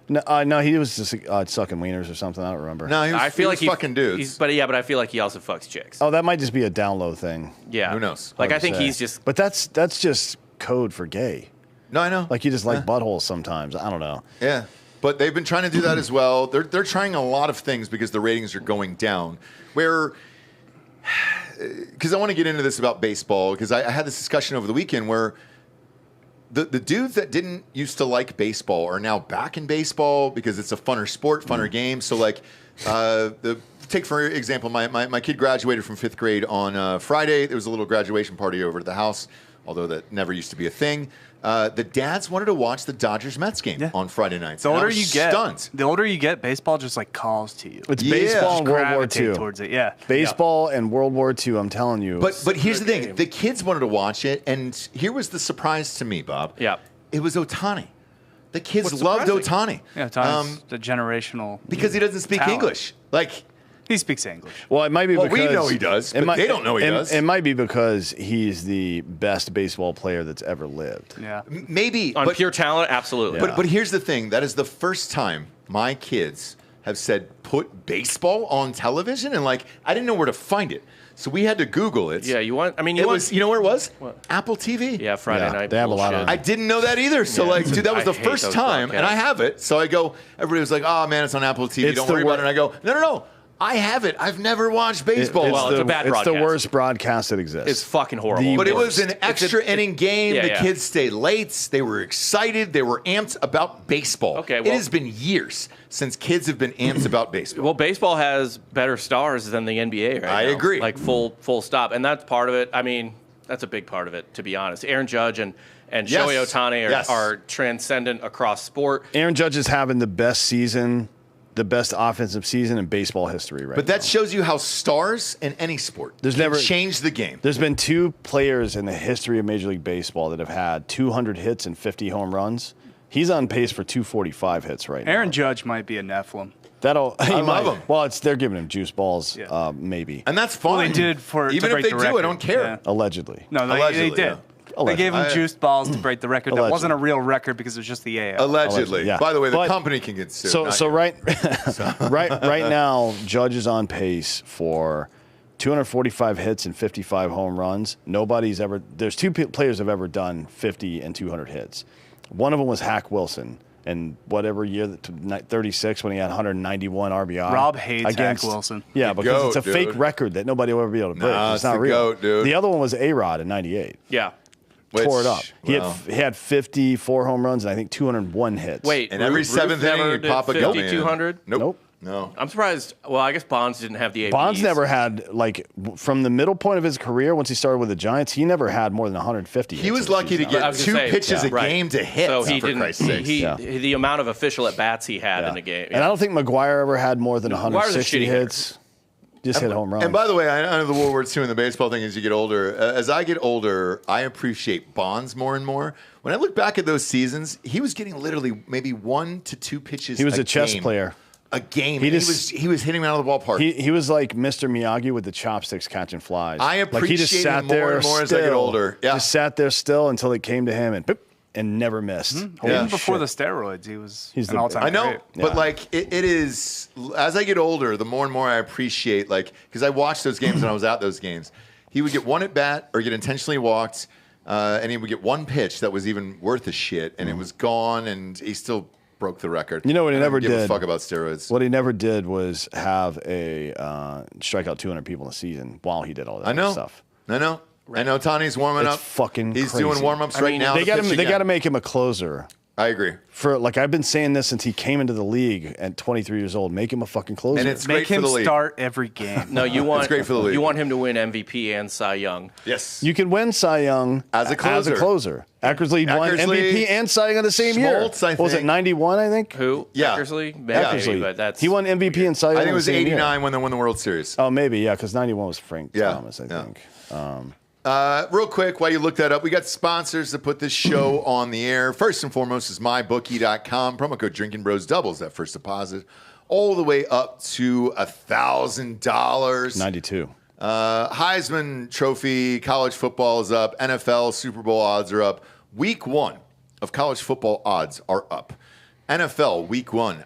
no, he was just sucking wieners or something. I don't remember. no, he was, I feel like he was fucking dudes. But I feel like he also fucks chicks. Oh, that might just be a down low thing. yeah. who knows? Like, I Hard to think say. he's just. But that's just code for gay. No, I know. Like you just like buttholes sometimes. I don't know. Yeah, but they've been trying to do that as well. They're trying a lot of things because the ratings are going down. Where, because I want to get into this about baseball because I had this discussion over the weekend where the dudes that didn't used to like baseball are now back in baseball because it's a funner sport, funner game. So like, take for example, my kid graduated from 5th grade on Friday. There was a little graduation party over at the house, although that never used to be a thing. The dads wanted to watch the Dodgers-Mets game on Friday nights. The And I older was you get, stunned. baseball just like calls to you. It's Yeah. baseball and World War Gravitate II. towards it. Yeah. Baseball and World War II. I'm telling you. But here's the good thing: game. the kids wanted to watch it, and here was the surprise to me, Bob. Yeah. it was Otani. The kids What's loved surprising? Otani. Yeah, Tony's the generational. Because he doesn't speak talent. English. Like, He speaks English. well, it might be Well, because we know he does, but they don't know he does. It might be because he's the best baseball player that's ever lived. Yeah. maybe On but, pure talent, absolutely. but here's the thing: that is the first time my kids have said put baseball on television, and like I didn't know where to find it, so we had to Google it. yeah, you want. I mean, It was, you know where it was? What? Apple TV. Yeah, Friday Yeah, night. they have a lot bullshit. of- I didn't know that either. So, Yeah. like, dude, that was I the hate first those time, and I broadcasts. have it. So I go, everybody was like, oh, man, it's on Apple TV. It's Don't the worry about wor- it. And I go, no. I haven't. I've never watched baseball. Well, it's a bad It's the broadcast. worst broadcast that exists. It's fucking horrible. But it was an extra inning game. Yeah, the yeah. kids stayed late. They were excited. They were amped about baseball. Okay, it well- has been years since kids have been amped about baseball. Well, baseball has better stars than the NBA right I now. agree. Like full stop. And that's part of it. I mean, that's a big part of it, to be honest. Aaron Judge and Yes. Shohei Ohtani Yes. are transcendent across sport. Aaron Judge is having the best season, the best offensive season in baseball history right But now. that shows you how stars in any sport There's can never- change the game. There's been 2 players in the history of Major League Baseball that have had 200 hits and 50 home runs. He's on pace for 245 hits right now. Aaron Judge might be a Nephilim. He love him. Well, they're giving him juice balls, Yeah. maybe. And that's fine. Well, they did to Even if break they the do, I record. don't care. Yeah. Allegedly. No, they Allegedly, did. yeah. They gave him Allegedly. juiced balls to break the record. That Allegedly. wasn't a real record because it was just the AL. Allegedly. Yeah. By the way, the But- company can get sued. So not so you. right now, Judge is on pace for 245 hits and 55 home runs. There's 2 players have ever done 50 and 200 hits. One of them was Hack Wilson. And whatever year, 36, when he had 191 RBI. Rob hates Hack Wilson. Yeah, The because it's a GOAT, fake dude. record that nobody will ever be able to break. Nah, it's it's not the real. GOAT, dude. The other one was A-Rod in 98. Yeah. Which, Tore it up. well, He had 54 home runs and I think 201 hits. Wait, and every Ruth seventh never inning, you did pop a 50, go, man. 200? Nope. No. I'm surprised. Well, I guess Bonds didn't have the ABs. Bonds never had, from the middle point of his career, once he started with the Giants, he never had more than 150 He hits was in a lucky to season. I get was 2 gonna say, pitches a right. game to hit. So he for didn't. Christ's sakes. Yeah. The amount of official at bats he had in a game. And I don't think McGuire ever had more than McGuire's a 160 shitty hitter. hits. Just hit home runs. And by the way, I know the World War II and the baseball thing as you get older. As I get older, I appreciate Bonds more and more. When I look back at those seasons, he was getting literally maybe 1 to 2 pitches. He was a chess game. player. A game. He And just- he was hitting him out of the ballpark. He was like Mr. Miyagi with the chopsticks catching flies. I Like he appreciate just sat him more there and more as I get still. older. Yeah. Just sat there still until it came to him and boop, and never missed. Holy Even before shit. the steroids, he was He's an the- all-time I know, great. but Yeah. like it is as I get older, the more and more I appreciate because I watched those games and I was at those games. He would get one at bat or get intentionally walked, and he would get one pitch that was even worth a shit, and it was gone, and he still broke the record. You know what he I don't never give a did? fuck about steroids. What he never did was have a strike out 200 people in a season while he did all that I know. stuff. I know. I know. Tony's warming It's up. fucking He's crazy. doing warm ups I right mean, now. They to got pitch him. They again. got to make him a closer. I agree. I've been saying this since he came into the league at 23 years old. Make him a fucking closer. And it's Make great for him the league. start every game. No, you want great for the league. You want him to win MVP and Cy Young. Yes. You can win Cy Young As a closer. Eckersley won Eckersley, MVP and Cy Young in the same Schmaltz, year. I What was it think. 91? I think. Who? Yeah. Eckersley? Yeah. Maybe, but that's He won MVP and Cy Young. I think it in was the same year. 89 when they won the World Series. Oh, maybe yeah, because 91 was Frank Yeah, Thomas. I yeah. think. Real quick, while you look that up, we got sponsors that put this show on the air. First and foremost is mybookie.com. Promo code Drinkin Bros doubles that first deposit all the way up to $1,000. 92. Heisman Trophy, college football is up. NFL, Super Bowl odds are up. Week 1 of college football odds are up. NFL, week 1,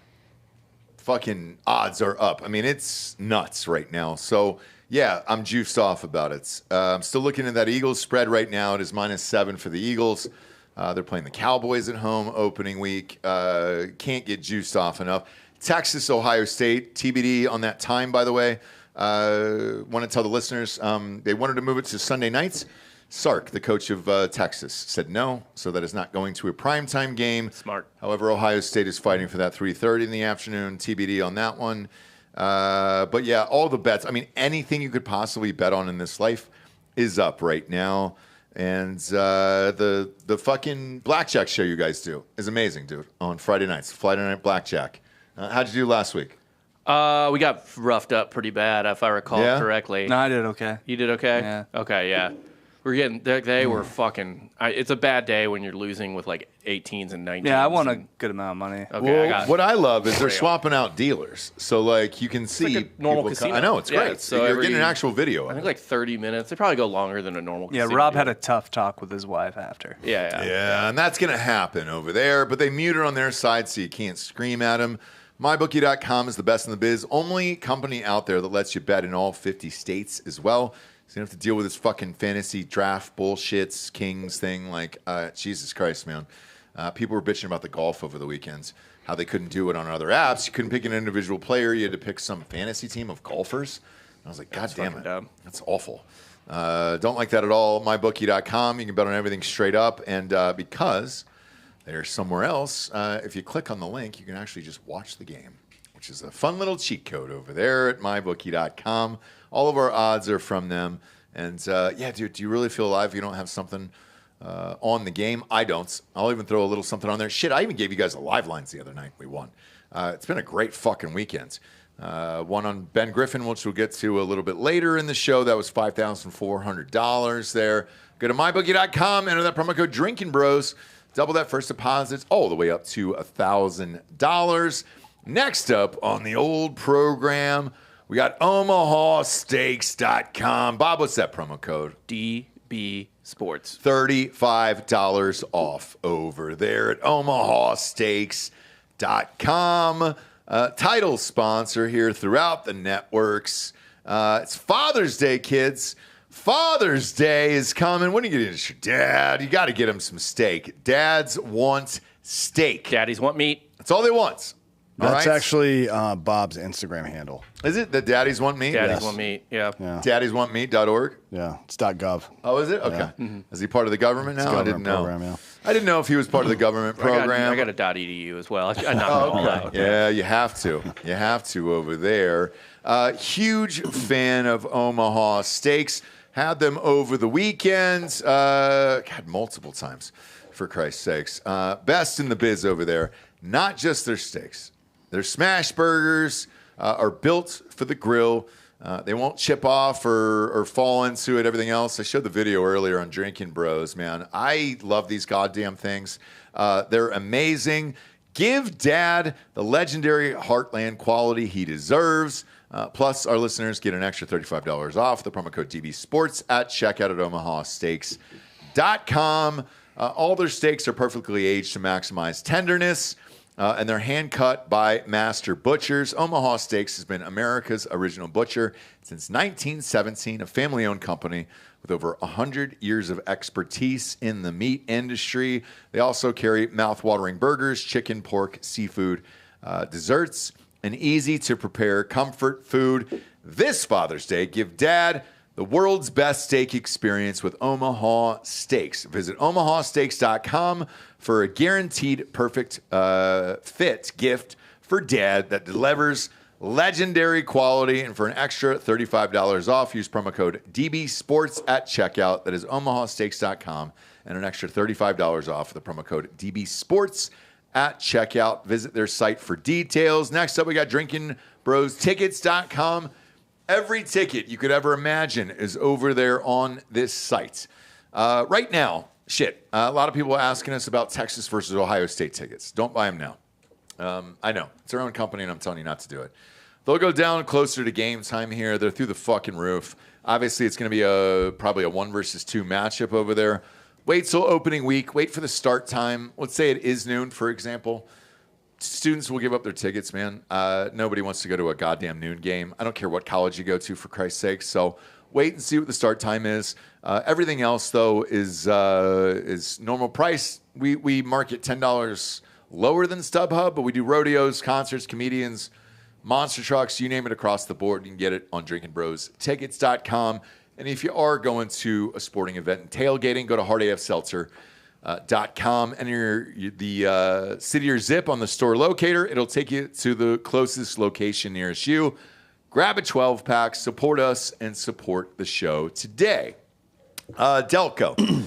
fucking odds are up. I mean, it's nuts right now. So, yeah, I'm juiced off about it. I'm still looking at that Eagles spread right now. It is -7 for the Eagles. They're playing the Cowboys at home opening week. Can't get juiced off enough. Texas, Ohio State, TBD on that time, by the way. Want to tell the listeners they wanted to move it to Sunday nights. Sark, the coach of Texas, said no, so that is not going to a primetime game. Smart. However, Ohio State is fighting for that 3:30 in the afternoon. TBD on that one. But yeah, all the bets. I mean, anything you could possibly bet on in this life is up right now. And the fucking blackjack show you guys do is amazing, dude. On Friday nights, Friday Night Blackjack. How'd you do last week? We got roughed up pretty bad, if I recall Yeah? correctly. No, I did okay. You did okay? Yeah. Okay, yeah. We're getting, they were fucking, it's a bad day when you're losing with like 18s and 19s. Yeah, I won a and- good amount of money. Okay, Well, I got what I love is they're Trail. swapping out dealers. So, like, you can see like a normal people casino. I know, it's Yeah, great. so You're every- getting an actual video. I Of think it. like 30 minutes. They probably go longer than a normal Yeah, casino Rob deal. had a tough talk with his wife after. Yeah. Yeah, and that's going to happen over there. But they mute it on their side so you can't scream at them. MyBookie.com is the best in the biz. Only company out there that lets you bet in all 50 states as well. So you don't have to deal with this fucking fantasy draft bullshits, Kings thing. Like, Jesus Christ, man. People were bitching about the golf over the weekends, how they couldn't do it on other apps. You couldn't pick an individual player. You had to pick some fantasy team of golfers. And I was like, God damn it. dumb. That's awful. Don't like that at all. MyBookie.com. You can bet on everything straight up. And because they're somewhere else, if you click on the link, you can actually just watch the game, which is a fun little cheat code over there at MyBookie.com. All of our odds are from them. And yeah, dude, do you really feel alive if you don't have something on the game? I don't. I'll even throw a little something on there. Shit, I even gave you guys a live lines the other night. We won. It's been a great fucking weekend. One on Ben Griffin, which we'll get to a little bit later in the show. That was $5,400 there. Go to mybookie.com, enter that promo code Drinkin Bros. Double that first deposits all the way up to $1,000. Next up on the old program, we got omahasteaks.com. Bob, what's that promo code? DB Sports. $35 off over there at omahasteaks.com. Title sponsor here throughout the networks. It's Father's Day, kids. Father's Day is coming. When are you going to get your dad? You got to get him some steak. Dads want steak. Daddies want meat. That's all they want. All That's right? actually Bob's Instagram handle. Is it that daddies want meat? Daddies Yes. want meat. Yeah. Yeah. Daddieswantmeat.org? Yeah. It's .gov. Oh, is it? Okay. Yeah. Is he part of the government now? I didn't know. Program, yeah. I didn't know if he was part of the government program. I got a .edu as well. I knocked it all out. Yeah, you have to. You have to over there. Huge fan of Omaha Steaks. Had them over the weekend. God, multiple times, for Christ's sakes. Best in the biz over there. Not just their steaks. Their smash burgers are built for the grill. They won't chip off or fall into it, everything else. I showed the video earlier on Drinkin Bros, man. I love these goddamn things. They're amazing. Give Dad the legendary Heartland quality he deserves. Plus, our listeners get an extra $35 off the promo code DB Sports at checkout at omahasteaks.com. All their steaks are perfectly aged to maximize tenderness. And they're hand-cut by master butchers. Omaha Steaks has been America's original butcher since 1917, a family-owned company with over 100 years of expertise in the meat industry. They also carry mouth-watering burgers, chicken, pork, seafood, desserts, and easy-to-prepare comfort food. This Father's Day, give Dad the world's best steak experience with Omaha Steaks. Visit omahasteaks.com for a guaranteed perfect fit gift for Dad that delivers legendary quality. And for an extra $35 off, use promo code DB Sports at checkout. That is omahasteaks.com, and an extra $35 off the promo code DB Sports at checkout. Visit their site for details. Next up, we got drinkinbrostickets.com. Every ticket you could ever imagine is over there on this site. Right now, a lot of people are asking us about Texas versus Ohio State tickets. Don't buy them now. I know. It's their own company, and I'm telling you not to do it. They'll go down closer to game time here. They're through the fucking roof. Obviously, it's going to be probably a 1 versus 2 matchup over there. Wait till opening week. Wait for the start time. Let's say it is noon, for example. Students will give up their tickets, man. Nobody wants to go to a goddamn noon game. I don't care what college you go to, for Christ's sake. So wait and see what the start time is. Everything else, though, is normal price. We market $10 lower than StubHub, but we do rodeos, concerts, comedians, monster trucks, you name it, across the board. You can get it on drinkinbrostickets.com. And if you are going to a sporting event and tailgating, go to hardafseltzer.com. Enter the city or zip on the store locator. It'll take you to the closest location nearest you. Grab a 12-pack, support us, and support the show today. Delco,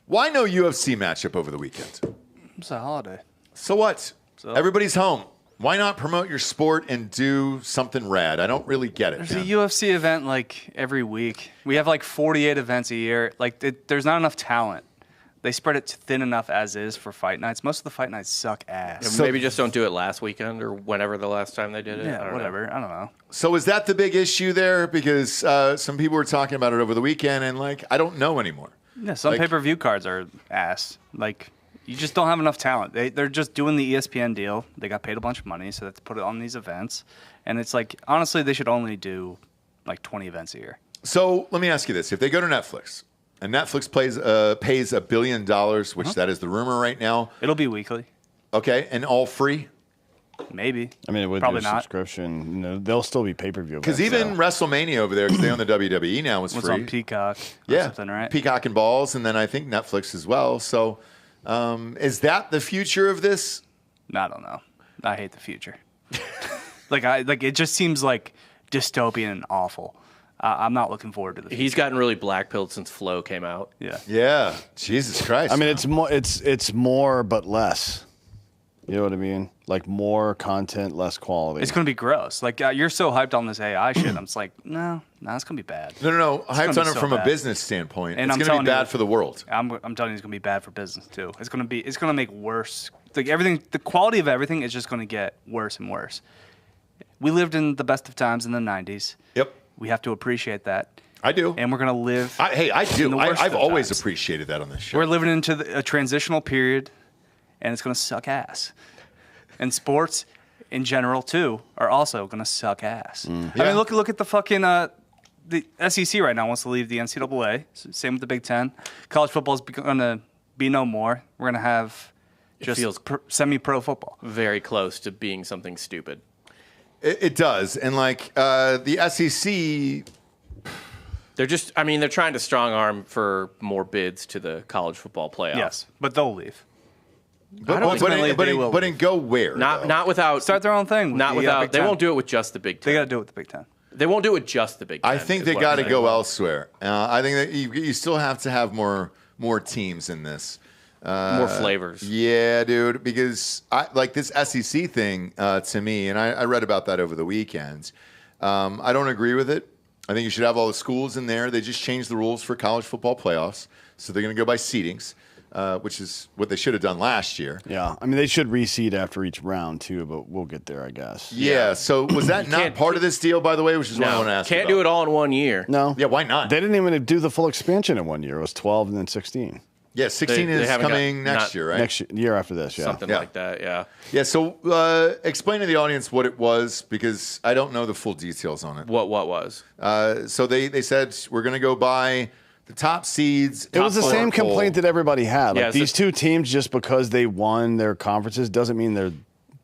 why no UFC matchup over the weekend? It's a holiday. So what? Everybody's home. Why not promote your sport and do something rad? I don't really get it. There's man. a UFC event like every week. We have like 48 events a year. There's not enough talent. They spread it thin enough as is for fight nights. Most of the fight nights suck ass. Maybe just don't do it last weekend or whenever the last time they did it. Yeah, whatever. I don't know. So is that the big issue there? Because some people were talking about it over the weekend, and I don't know anymore. Yeah, some pay-per-view cards are ass. You just don't have enough talent. They're just doing the ESPN deal. They got paid a bunch of money, so they have to put it on these events. And it's honestly, they should only do 20 events a year. So let me ask you this. If they go to Netflix And Netflix pays $1 billion, which that is the rumor right now. It'll be weekly. Okay, and all free. Maybe. I mean, it would Probably be a not. subscription. You know, they'll still be pay-per-view. Because even WrestleMania over there, because they own the WWE now, was What's free. on Peacock or something, right? Peacock and Balls, and then I think Netflix as well. So, is that the future of this? I don't know. I hate the future. like it just seems like dystopian and awful. I'm not looking forward to the future. He's gotten really black-pilled since Flow came out. Yeah. Yeah, Jesus Christ. I mean, it's more but less. You know what I mean? Like more content, less quality. It's going to be gross. Like, you're so hyped on this AI shit. I'm just like, no, it's going to be bad. No. Hyped gonna on be it so from a bad. business standpoint. And It's I'm going to telling be you- bad for the world. I'm telling you, it's going to be bad for business too. It's going to make worse. Like everything, the quality of everything is just going to get worse and worse. We lived in the best of times in the 90s. Yep, We have to appreciate that. I do. And we're going to live. I in do. the worst I've of always times. appreciated that on this show. We're living into a transitional period, and it's going to suck ass. And sports, in general, too, are also going to suck ass. I Yeah. mean, look at the fucking the SEC right now wants to leave the NCAA. Same with the Big Ten. College football is going to be no more. We're going to have just feels- semi-pro football. Very close to being something stupid. It does, and like the SEC. They're trying to strong arm for more bids to the college football playoffs. Yes, but they'll leave. But, ultimately, they will. but in go where? though? Not without Start their own thing. Not with without. Big They Ten. won't do it with just the Big They Ten. got to do it with the Big Ten. They won't do it with just the Big Ten. I think is they what got I'm to saying. go elsewhere. I think that you still have to have more teams in this. More flavors. Yeah, dude, because I like this SEC thing to me, and I read about that over the weekend. I don't agree with it. I think you should have all the schools in there. They just changed the rules for college football playoffs, so they're going to go by seedings, which is what they should have done last year. Yeah, I mean they should reseed after each round too, but we'll get there, I guess. Yeah. So was that not can't- part of this deal, by the way? Which is what I No, want to ask. can't about. do it all in 1 year. No. Yeah, why not? They didn't even do the full expansion in 1 year. It was 12 and then 16. Yeah, 16 They is haven't coming got- next not- year, right? Next year after this, yeah. Something Yeah. like that. Yeah. Yeah. So explain to the audience what it was, because I don't know the full details on it. What was? So they said we're going to go by the top seeds. It was the top same four poll. complaint that everybody had. Like Yeah, so- these two teams, just because they won their conferences, doesn't mean they're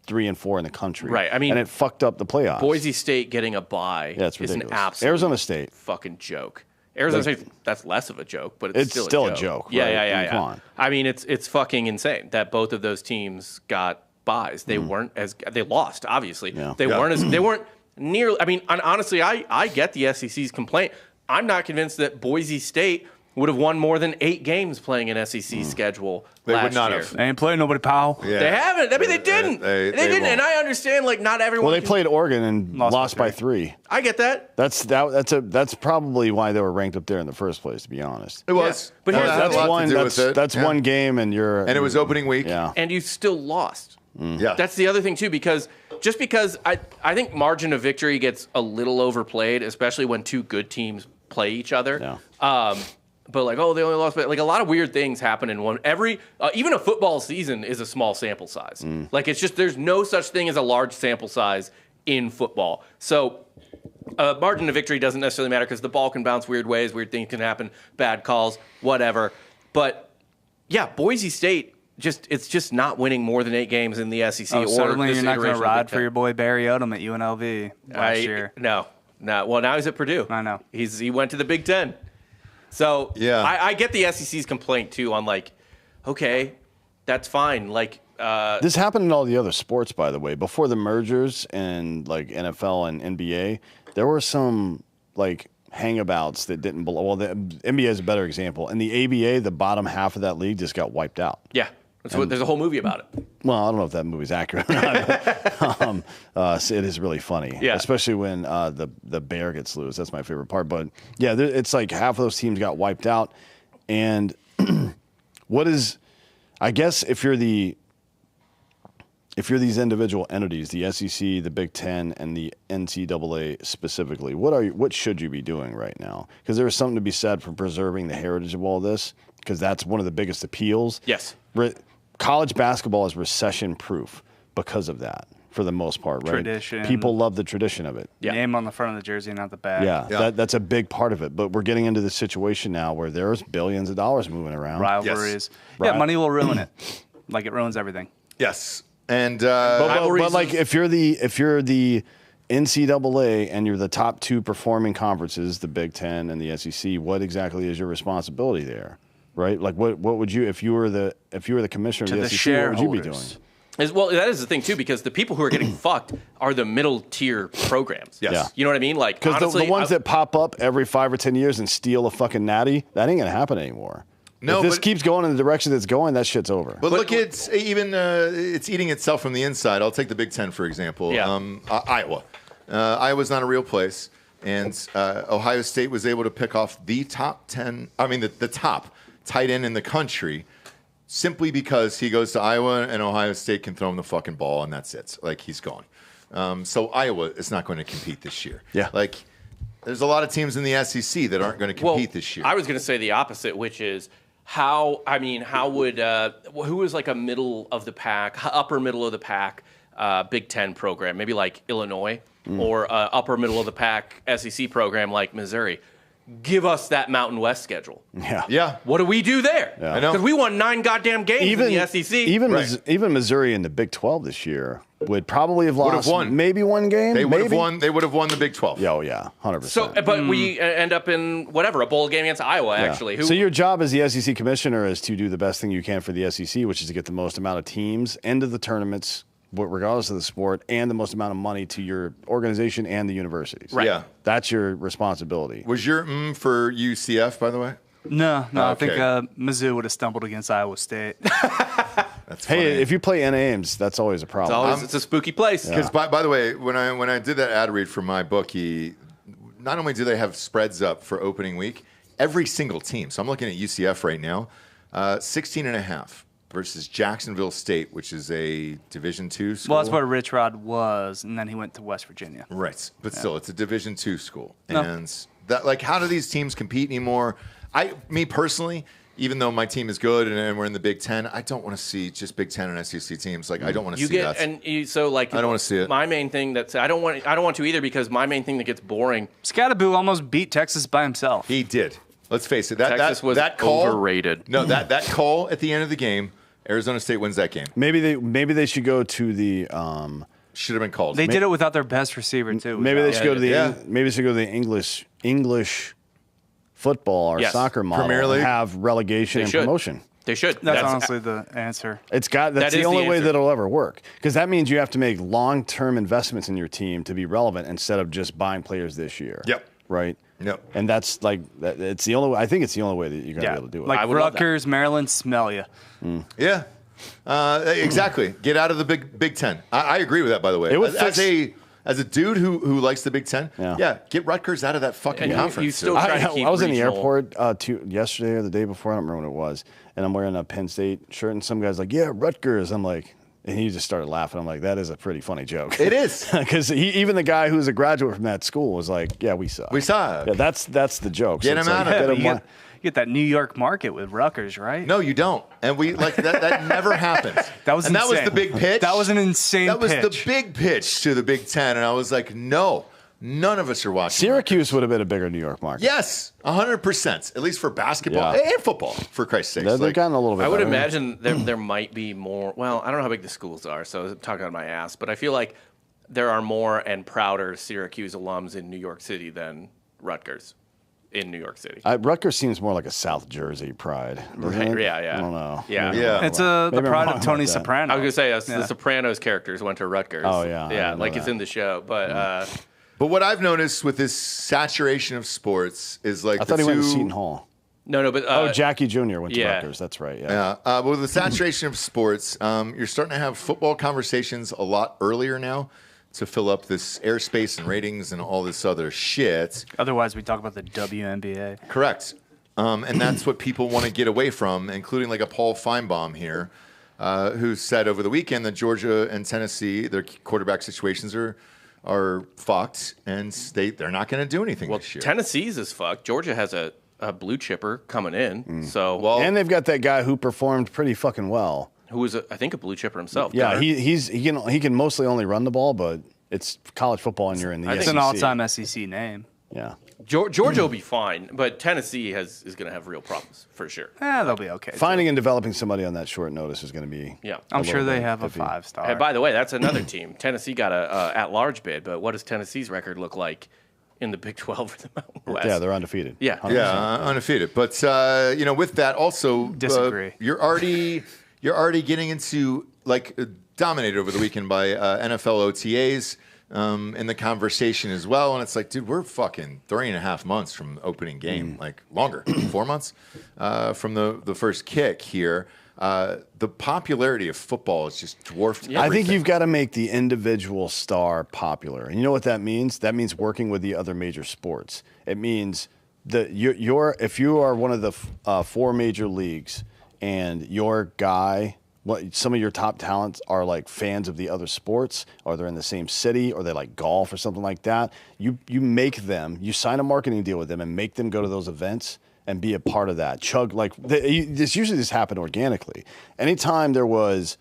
3 and 4 in the country. Right, I mean, and it fucked up the playoffs. Boise State getting a bye yeah, it's is an ridiculous. absolute Arizona State. fucking joke. Arizona State, that's less of a joke, but it's, It's still a joke. right? Yeah. I mean, come on. I mean, it's fucking insane that both of those teams got buys. They weren't they lost, obviously. Yeah. They Yeah. weren't near. I mean, honestly, I get the SEC's complaint. I'm not convinced that Boise State would have won more than 8 games playing an SEC schedule They last would not year. have. They ain't playing nobody, pal. Yeah. They haven't. I mean, they didn't. They didn't. won't. And I understand, like, not everyone. Well, they can- played Oregon and Lost by lost by 3. I get that. That's probably why they were ranked up there in the first place, to be honest. It was. But That here's- had a That's lot to one. do That's with it. that's Yeah. one game, and you're. And it was opening week. Yeah. And you still lost. Yeah. That's the other thing too, because I think margin of victory gets a little overplayed, especially when two good teams play each other. Yeah. But like, oh, they only lost, but like a lot of weird things happen in one. Even a football season is a small sample size. Like it's just there's no such thing as a large sample size in football. So margin of victory doesn't necessarily matter because the ball can bounce weird ways, weird things can happen, bad calls, whatever. But yeah, Boise State. It's just not winning more than 8 games in the SEC. or Certainly, this you're not going iteration to of ride Big for Ten. your boy Barry Odom at UNLV last year. No. Well, now he's at Purdue. I know. He went to the Big Ten. So Yeah. I get the SEC's complaint too on like, okay, that's fine. Like, This happened in all the other sports, by the way. Before the mergers and like NFL and NBA, there were some like hangabouts that didn't belong. Well, the NBA is a better example. In the ABA, the bottom half of that league just got wiped out. yeah, there's a whole movie about it. Well, I don't know if that movie's accurate or not. So it is really funny, Yeah. especially when the bear gets loose. That's my favorite part. But yeah, it's like half of those teams got wiped out. And I guess if you're these individual entities, the SEC, the Big Ten, and the NCAA specifically, what should you be doing right now? Because there is something to be said for preserving the heritage of all this, because that's one of the biggest appeals. Yes. College basketball is recession-proof because of that. for the most part, right? Tradition. People love the tradition of it. Yeah. Name on the front of the jersey, not the back. Yeah, that's a big part of it. But we're getting into this situation now where there's billions of dollars moving around. Rivalries. Yes. Yeah, money will ruin it. Like it ruins everything. Yes. And But like if you're the NCAA and you're the top 2 performing conferences, the Big Ten and the SEC, what exactly is your responsibility there? Right? Like what would you if you were the commissioner of the SEC, what would you be doing? Well, that is the thing too, because the people who are getting fucked are the middle tier programs. Yes. Yeah. You know what I mean? Like, Because honestly, the ones that pop up every 5 or 10 years and steal a fucking natty, that ain't gonna happen anymore. No, if this but- keeps going in the direction that's going, that shit's over. But look, it's even it's eating itself from the inside. I'll take the Big Ten, for example. Yeah. Iowa. Iowa's not a real place. And Ohio State was able to pick off the top 10, the top tight end in the country simply because he goes to Iowa and Ohio State can throw him the fucking ball and that's it. Like, he's gone. So Iowa is not going to compete this year. Yeah. Like, there's a lot of teams in the SEC that aren't going to compete this year. I was going to say the opposite, which is how would who is like a middle of the pack, upper middle of the pack Big Ten program, maybe like Illinois, or upper middle of the pack SEC program like Missouri. Give us that Mountain West schedule. Yeah. What do we do there? I know. Because we won 9 goddamn games in the SEC. Even Missouri in the Big 12 this year would probably have lost won. maybe one game. They would have maybe? won. They would have won the Big 12. Yeah, 100%. So, but we end up in whatever, a bowl game against Iowa, Yeah. actually. So your job as the SEC commissioner is to do the best thing you can for the SEC, which is to get the most amount of teams into the tournaments, regardless of the sport, and the most amount of money to your organization and the universities. Right. Yeah. That's your responsibility. Was your for UCF, by the way? No, I Okay. think Mizzou would have stumbled against Iowa State. That's funny. Hey, if you play NAMs, that's always a problem. It's a spooky place. Because by the way, when I did that ad read for my bookie, not only do they have spreads up for opening week, every single team. So I'm looking at UCF right now, 16.5 versus Jacksonville State, which is a Division II school. Well, that's what Rich Rod was, and then he went to West Virginia. Right, but still, it's a Division II school, No. and that like, how do these teams compete anymore? Me personally, even though my team is good and we're in the Big Ten, I don't want to see just Big Ten and SEC teams. Like, I don't want to see that. I don't wanna see it. My main thing I don't want to either, because my main thing that gets boring. Scatterboo almost beat Texas by himself. He did. Let's face it. Texas was that call, overrated. No, that call at the end of the game, Arizona State wins that game. Maybe they should go to the Should have been called. They did it without their best receiver too. maybe they should go to the Yeah. maybe they should go to the English football or Yes. soccer model Premier and League? have relegation and should. promotion. They should. That's honestly the answer. That's That the is the only way answer. that it'll ever work, because that means you have to make long-term investments in your team to be relevant instead of just buying players this year. Yep. Right. Yep. And that's like it's the only. I think it's the only way that you're gonna be able to do it. Like I would love that. Rutgers, Maryland, smell you. Yeah. Exactly. Get out of the Big Ten. I agree with that, by the way. It would As a dude who likes the Big Ten, Yeah. get Rutgers out of that fucking And you conference. still dude. try to keep I was in the regional. airport yesterday or the day before. I don't remember when it was, and I'm wearing a Penn State shirt, and some guy's like, "Yeah, Rutgers." I'm like, and he just started laughing. I'm like, "That is a pretty funny joke." It is. Because even the guy who's a graduate from that school was like, "Yeah, we suck." We saw it. Yeah, that's the joke. Get it's him out of it. get You him get that New York market with Rutgers, right? No, you don't. And we like that never happens. That was that was insane. the big pitch. That was an insane That was the pitch. big pitch to the Big Ten, and I was like, no, none of us are watching. Syracuse would have been a bigger New York market. Yes, 100%. At least for basketball Yeah. and football, for Christ's sake. They've gotten a little bit. I would better. imagine there might be more. Well, I don't know how big the schools are, so I'm talking out of my ass. But I feel like there are more and prouder Syracuse alums in New York City than Rutgers in New York City. Rutgers seems more like a South Jersey pride. doesn't Right, it? yeah. I don't know. Yeah. Maybe Yeah. I'm It's wrong. the Maybe I'm pride wrong of Tony about that. Soprano. I was gonna say Yeah. the Sopranos characters went to Rutgers. Oh, yeah, I yeah, didn't like know it's that. in the show. But But what I've noticed with this saturation of sports is like I thought the he went to two- Seton Hall. no, but Oh, Jackie Jr. went to yeah. Rutgers. That's right. Yeah. But with the saturation of sports, you're starting to have football conversations a lot earlier now to fill up this airspace and ratings and all this other shit. Otherwise, we talk about the WNBA. Correct. And that's what people want to get away from, including like a Paul Feinbaum here, who said over the weekend that Georgia and Tennessee, their quarterback situations are fucked, and they're not going to do anything well, this year. Tennessee's as fuck. Georgia has a blue chipper coming in. So Well, And they've got that guy who performed pretty fucking well who was, I think, a blue chipper himself. Yeah, Gunner. he can mostly only run the ball, but it's college football and you're in the SEC. It's an all-time SEC name. Yeah. Georgia will be fine, but Tennessee is going to have real problems for sure. They'll be okay. Finding and developing somebody on that short notice is going to be. Yeah. I'm sure they bit have a iffy. 5-star. And by the way, that's another team. Tennessee got a at-large bid, but what does Tennessee's record look like in the Big 12 or the Mountain West? Yeah, they're undefeated. Yeah. 100%. Yeah, undefeated. But with that also, Disagree. You're already getting into dominated over the weekend by NFL OTAs in the conversation as well. And it's like, dude, we're fucking 3.5 months from opening game, like longer, 4 months from the first kick here. The popularity of football is just dwarfed. I think you've got to make the individual star popular. And you know what that means? That means working with the other major sports. It means that if you are one of the 4 major leagues and your guy, some of your top talents are like fans of the other sports, or they're in the same city, or they like golf or something like that, you sign a marketing deal with them and make them go to those events and be a part of that. This usually happened organically. Anytime there was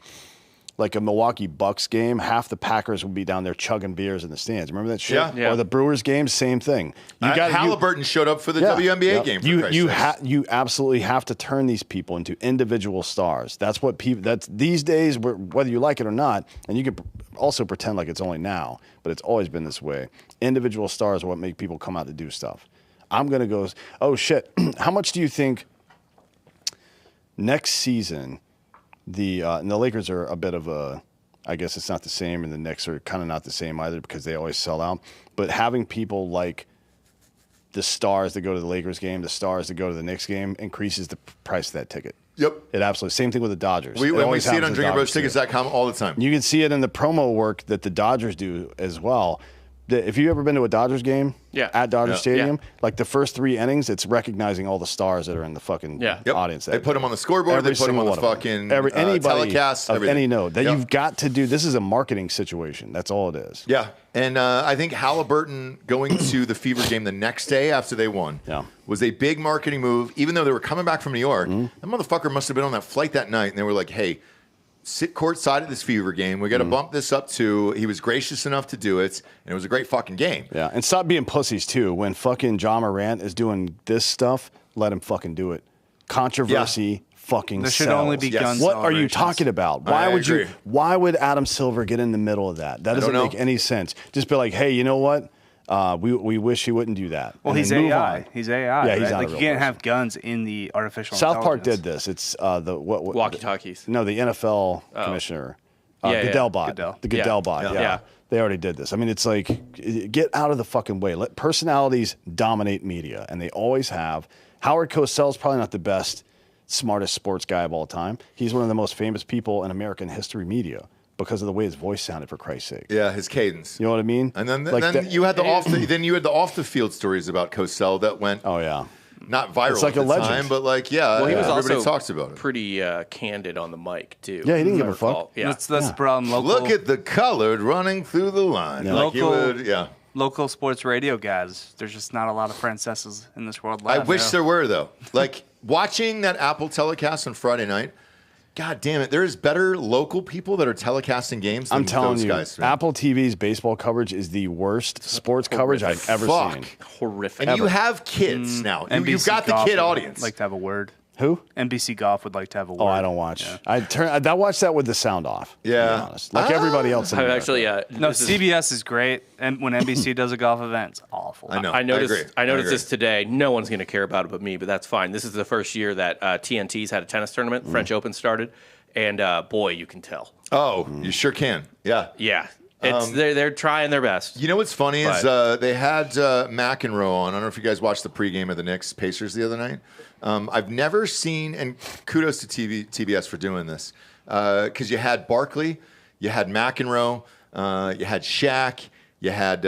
like a Milwaukee Bucks game, half the Packers would be down there chugging beers in the stands. Remember that shit? Yeah. Or the Brewers game, same thing. Halliburton showed up for the WNBA game. For You absolutely have to turn these people into individual stars. That's what people. That's these days, whether you like it or not, and you can also pretend like it's only now, but it's always been this way. Individual stars are what make people come out to do stuff. I'm gonna go. Oh shit! How much do you think next season? And the Lakers are a bit of a, I guess it's not the same, and the Knicks are kind of not the same either because they always sell out. But having people like the stars that go to the Lakers game, the stars that go to the Knicks game, increases the price of that ticket. Yep. It absolutely. Same thing with the Dodgers. We see it on DrinkinBrosTickets.com all the time. You can see it in the promo work that the Dodgers do as well. If you've ever been to a Dodgers game at Dodger Stadium, like the first 3 innings, it's recognizing all the stars that are in the fucking audience. They put them on the scoreboard. They put them on the fucking telecast. Of any note that you've got to do. This is a marketing situation. That's all it is. Yeah. And I think Halliburton going to the Fever game the next day after they won was a big marketing move. Even though they were coming back from New York, that motherfucker must have been on that flight that night. And they were like, hey, sit courtside at this Fever game. We got to bump this up to. He was gracious enough to do it, and it was a great fucking game. Yeah, and stop being pussies too. When fucking John Morant is doing this stuff, let him fucking do it. Controversy fucking There should sells. only be gun What are you celebrations. talking about? I agree. Why would Adam Silver get in the middle of that? That doesn't don't make know. any sense. Just be like, hey, you know what? We wish he wouldn't do that. Well, And he's then move AI. on. He's AI. Yeah, he's right? not a Like real you can't person. have guns in the artificial. South Park intelligence. did this. It's the what Walkie-talkies. No, the NFL commissioner, Yeah, Goodell bot. Goodell. The Goodell bot. Yeah. They already did this. I mean, it's like, get out of the fucking way. Let personalities dominate media, and they always have. Howard Cosell's probably not the best, smartest sports guy of all time. He's one of the most famous people in American history media because of the way his voice sounded, for Christ's sake. Yeah, his cadence. You know what I mean? And then, Like that- you had the off the field stories about Cosell that went Oh, yeah. not viral It's like at a the legend. time, but He was everybody also talks about it. pretty candid on the mic too. Yeah, he didn't give a If I recall. fuck. Yeah, That's the problem. Local, Look at the colored running through the line. Yeah. Like he Local- would, local sports radio guys. There's just not a lot of princesses in this world I left. wish there were though. Like watching that Apple telecast on Friday night. God damn it! There's better local people that are telecasting games than I'm telling those you, guys. man. Apple TV's baseball coverage is the worst sports coverage I've ever Fuck. seen. horrific. And you have kids now. NBC You've got the Golf kid would audience. Like to have a word. Who? NBC Golf would like to have a word. Oh, I don't watch. I watch that with the sound off. To Yeah. be honest. Like everybody else. In I've America. actually, No, this is- CBS is great, and when NBC does a golf event, it's awful. I know. I noticed. agree. I noticed agree. this today. No one's going to care about it but me, but that's fine. This is the first year that TNT's had a tennis tournament. French Open started, and boy, you can tell. Oh, you sure can. Yeah. Yeah, it's they're trying their best. You know what's funny is But- they had McEnroe on. I don't know if you guys watched the pregame of the Knicks Pacers the other night. I've never seen, and kudos to TBS for doing this, because you had Barkley, you had McEnroe, you had Shaq, you had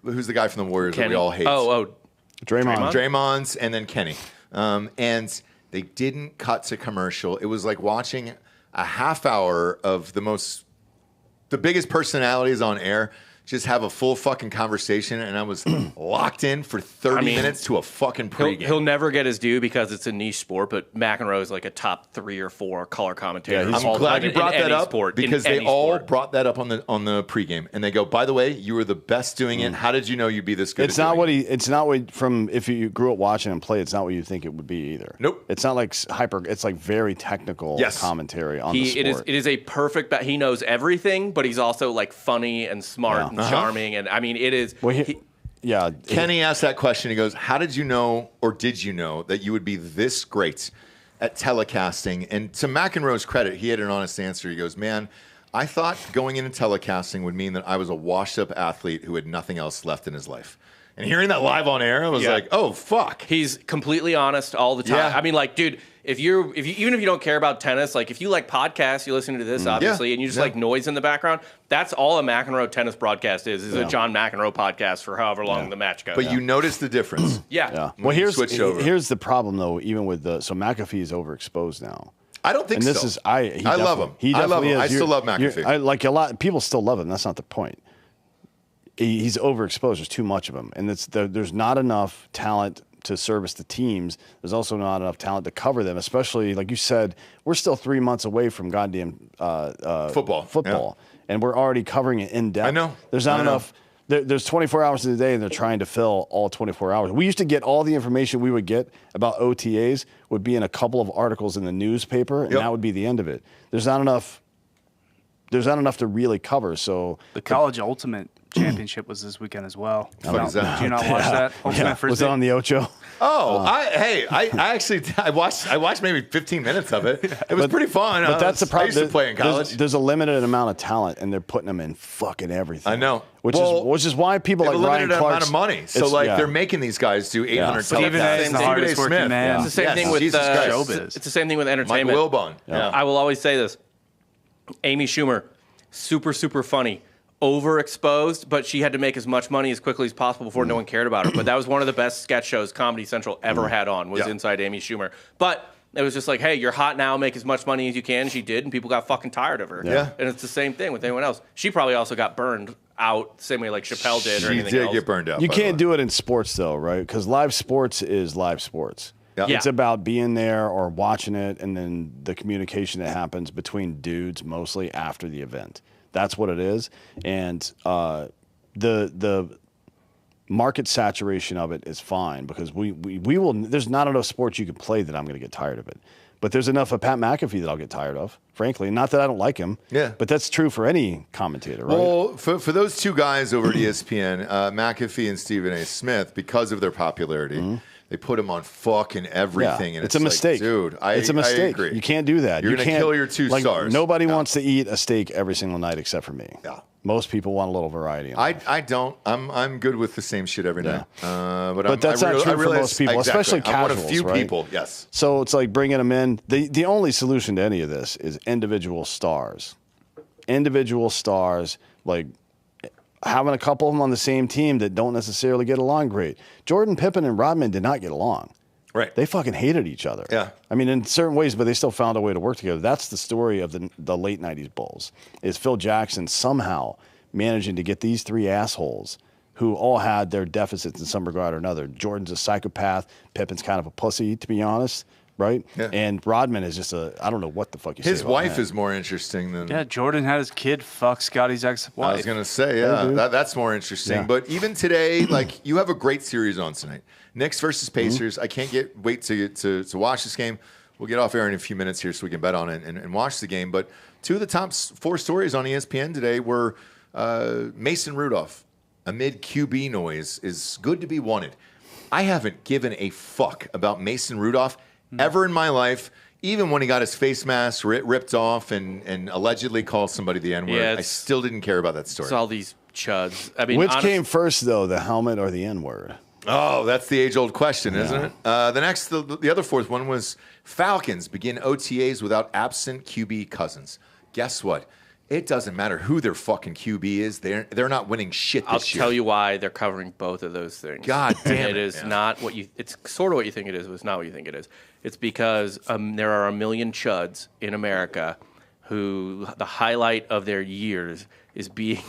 who's the guy from the Warriors that Kenny. we all hate? Draymond. Draymond's, and then Kenny. And they didn't cut to commercial. It was like watching a half hour of the biggest personalities on air just have a full fucking conversation, and I was locked in for 30 minutes to a fucking pregame. He'll never get his due because it's a niche sport, but McEnroe is like a top 3 or 4 color commentator. I'm glad you brought that up because they all brought that up on the pregame, and they go, by the way, you were the best doing it. How did you know you'd be this good? It's not what from if you grew up watching him play. It's not what you think it would be either. Nope. It's not like It's like very technical commentary on the sport. It is a perfect. He knows everything, but he's also like funny and smart and charming, and I mean, it is. Well, Kenny asked that question. He goes, how did you know, or did you know, that you would be this great at telecasting? And to McEnroe's credit, he had an honest answer. He goes, man, I thought going into telecasting would mean that I was a washed-up athlete who had nothing else left in his life. And hearing that live on air, I was like, oh, fuck. He's completely honest all the time. Yeah. I mean, like, dude, even if you don't care about tennis, like if you like podcasts, you listen to this, obviously, and you just like noise in the background, that's all a McEnroe tennis broadcast is a John McEnroe podcast for however long the match goes. But you notice the difference. Well, here's the problem, though, even with so McAfee is overexposed now. I don't think and so. I love him. I love him. I still love McAfee. Like a lot people still love him. That's not the point. He's overexposed. There's too much of him, and there's not enough talent to service the teams. There's also not enough talent to cover them, especially like you said. We're still 3 months away from goddamn football, and we're already covering it in depth. I know. There's not enough. There's 24 hours in a day, and they're trying to fill all 24 hours. We used to get all the information we would get about OTAs would be in a couple of articles in the newspaper, and that would be the end of it. There's not enough to really cover. So the College Ultimate Championship was this weekend as well. What is that? Did you not watch that? Ultimate Frisbee? Was it on the Ocho? Oh, I actually watched maybe 15 minutes of it. It was pretty fun. But that's the problem. I used to play in college. There's a limited amount of talent, and they're putting them in fucking everything. I know. Which is why people like Ryan Clark. Amount of money. So they're making these guys do 800 Stephen A is the hardest working man. It's the same thing with showbiz. It's the same thing with entertainment. Mike Wilbon. Yeah. I will always say this. Amy Schumer, super, super funny. Overexposed, but she had to make as much money as quickly as possible before no one cared about her. But that was one of the best sketch shows Comedy Central ever had on, was Inside Amy Schumer. But it was just like, hey, you're hot now, make as much money as you can. She did, and people got fucking tired of her. Yeah. And it's the same thing with anyone else. She probably also got burned out, same way like Chappelle did or anything else. She did get burned out. You can't do it in sports, though, right? Because live sports is live sports. Yeah. It's about being there or watching it, and then the communication that happens between dudes mostly after the event. That's what it is, and the market saturation of it is fine because we will. There's not enough sports you can play that I'm going to get tired of it, but there's enough of Pat McAfee that I'll get tired of. Frankly, not that I don't like him. Yeah, but that's true for any commentator, right? Well, for those two guys over at ESPN, McAfee and Stephen A. Smith, because of their popularity. They put him on fucking everything, and it's a mistake, dude. It's a mistake. I agree. You can't do that. You're going to kill your two stars. Nobody wants to eat a steak every single night except for me. Yeah. Most people want a little variety. I don't. I'm good with the same shit every night. But that's not true for most people, especially casuals. I'm one of few right? people. Yes. So it's like bringing them in. The only solution to any of this is individual stars. Individual stars, like having a couple of them on the same team that don't necessarily get along great. Jordan, Pippen, and Rodman did not get along. Right. They fucking hated each other. Yeah. I mean, in certain ways, but they still found a way to work together. That's the story of the late 90s Bulls, is Phil Jackson somehow managing to get these three assholes who all had their deficits in some regard or another. Jordan's a psychopath. Pippen's kind of a pussy, to be honest. Right? Yeah. And Rodman is just I don't know what the fuck you say His about wife that. is more interesting than... Yeah, Jordan had his kid fuck Scotty's ex-wife. I was going to say, that's more interesting. Yeah. But even today, like, you have a great series on tonight. Knicks versus Pacers. I can't wait to watch this game. We'll get off air in a few minutes here so we can bet on it and watch the game. But two of the top 4 stories on ESPN today were Mason Rudolph, amid QB noise, is good to be wanted. I haven't given a fuck about Mason Rudolph ever in my life, even when he got his face mask ripped off and allegedly called somebody the N-word. Yeah, I still didn't care about that story. It's all these chuds. I mean, Which came first, though, the helmet or the N-word? Oh, that's the age-old question, isn't it? The other fourth one was Falcons begin OTAs without absent QB Cousins. Guess what? It doesn't matter who their fucking QB is. They're not winning shit this year. I'll tell you why they're covering both of those things. God damn it. It is not what you... It's sort of what you think it is, but it's not what you think it is. It's because there are a million chuds in America who the highlight of their years is being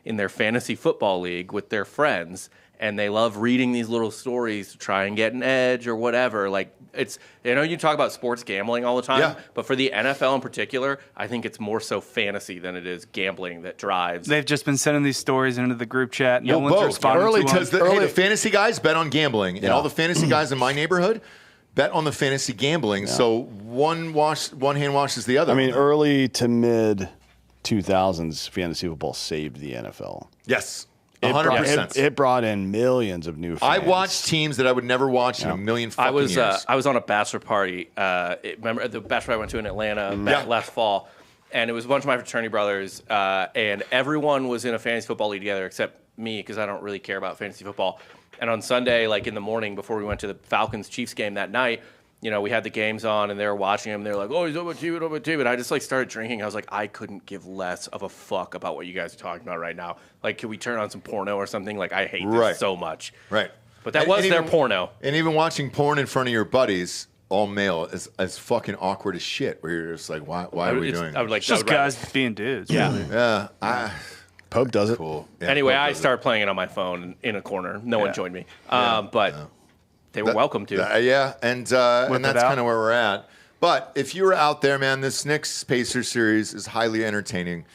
in their fantasy football league with their friends, and they love reading these little stories to try and get an edge or whatever. Like, it's, you know, you talk about sports gambling all the time, Yeah. but for the NFL in particular, I think it's more so fantasy than it is gambling that drives. They've just been sending these stories into the group chat. No Well, one's both. responding Early to them. because the fantasy guys bet on gambling, and all the fantasy guys in my neighborhood bet on the fantasy gambling. So one hand washes the other. I mean, early to mid 2000s, fantasy football saved the NFL. yes, It 100%. It brought in millions of new fans. I watched teams that I would never watch in a million fucking years. I was on a bachelor party. Remember the bachelor I went to in Atlanta last fall, and it was a bunch of my fraternity brothers, and everyone was in a fantasy football league together except me because I don't really care about fantasy football. And on Sunday, like in the morning before we went to the Falcons-Chiefs game that night, you know, we had the games on and they were watching them. They're like, "Oh, he's over TV." And I just like started drinking. I was like, I couldn't give less of a fuck about what you guys are talking about right now. Like, can we turn on some porno or something? Like, I hate this so much. Right. But that was their porno. And even watching porn in front of your buddies, all male, is fucking awkward as shit. Where you're just like, why are we doing I would like It's just I would rather- guys being dudes. Yeah. really. Yeah. Pope does it. Cool. Yeah, Anyway, Pope I does it. started playing it on my phone in a corner. No one Yeah. joined me. But they were welcome to. Yeah, and it that's out. kind of where we're at. But if you were out there, man, this Knicks Pacers series is highly entertaining.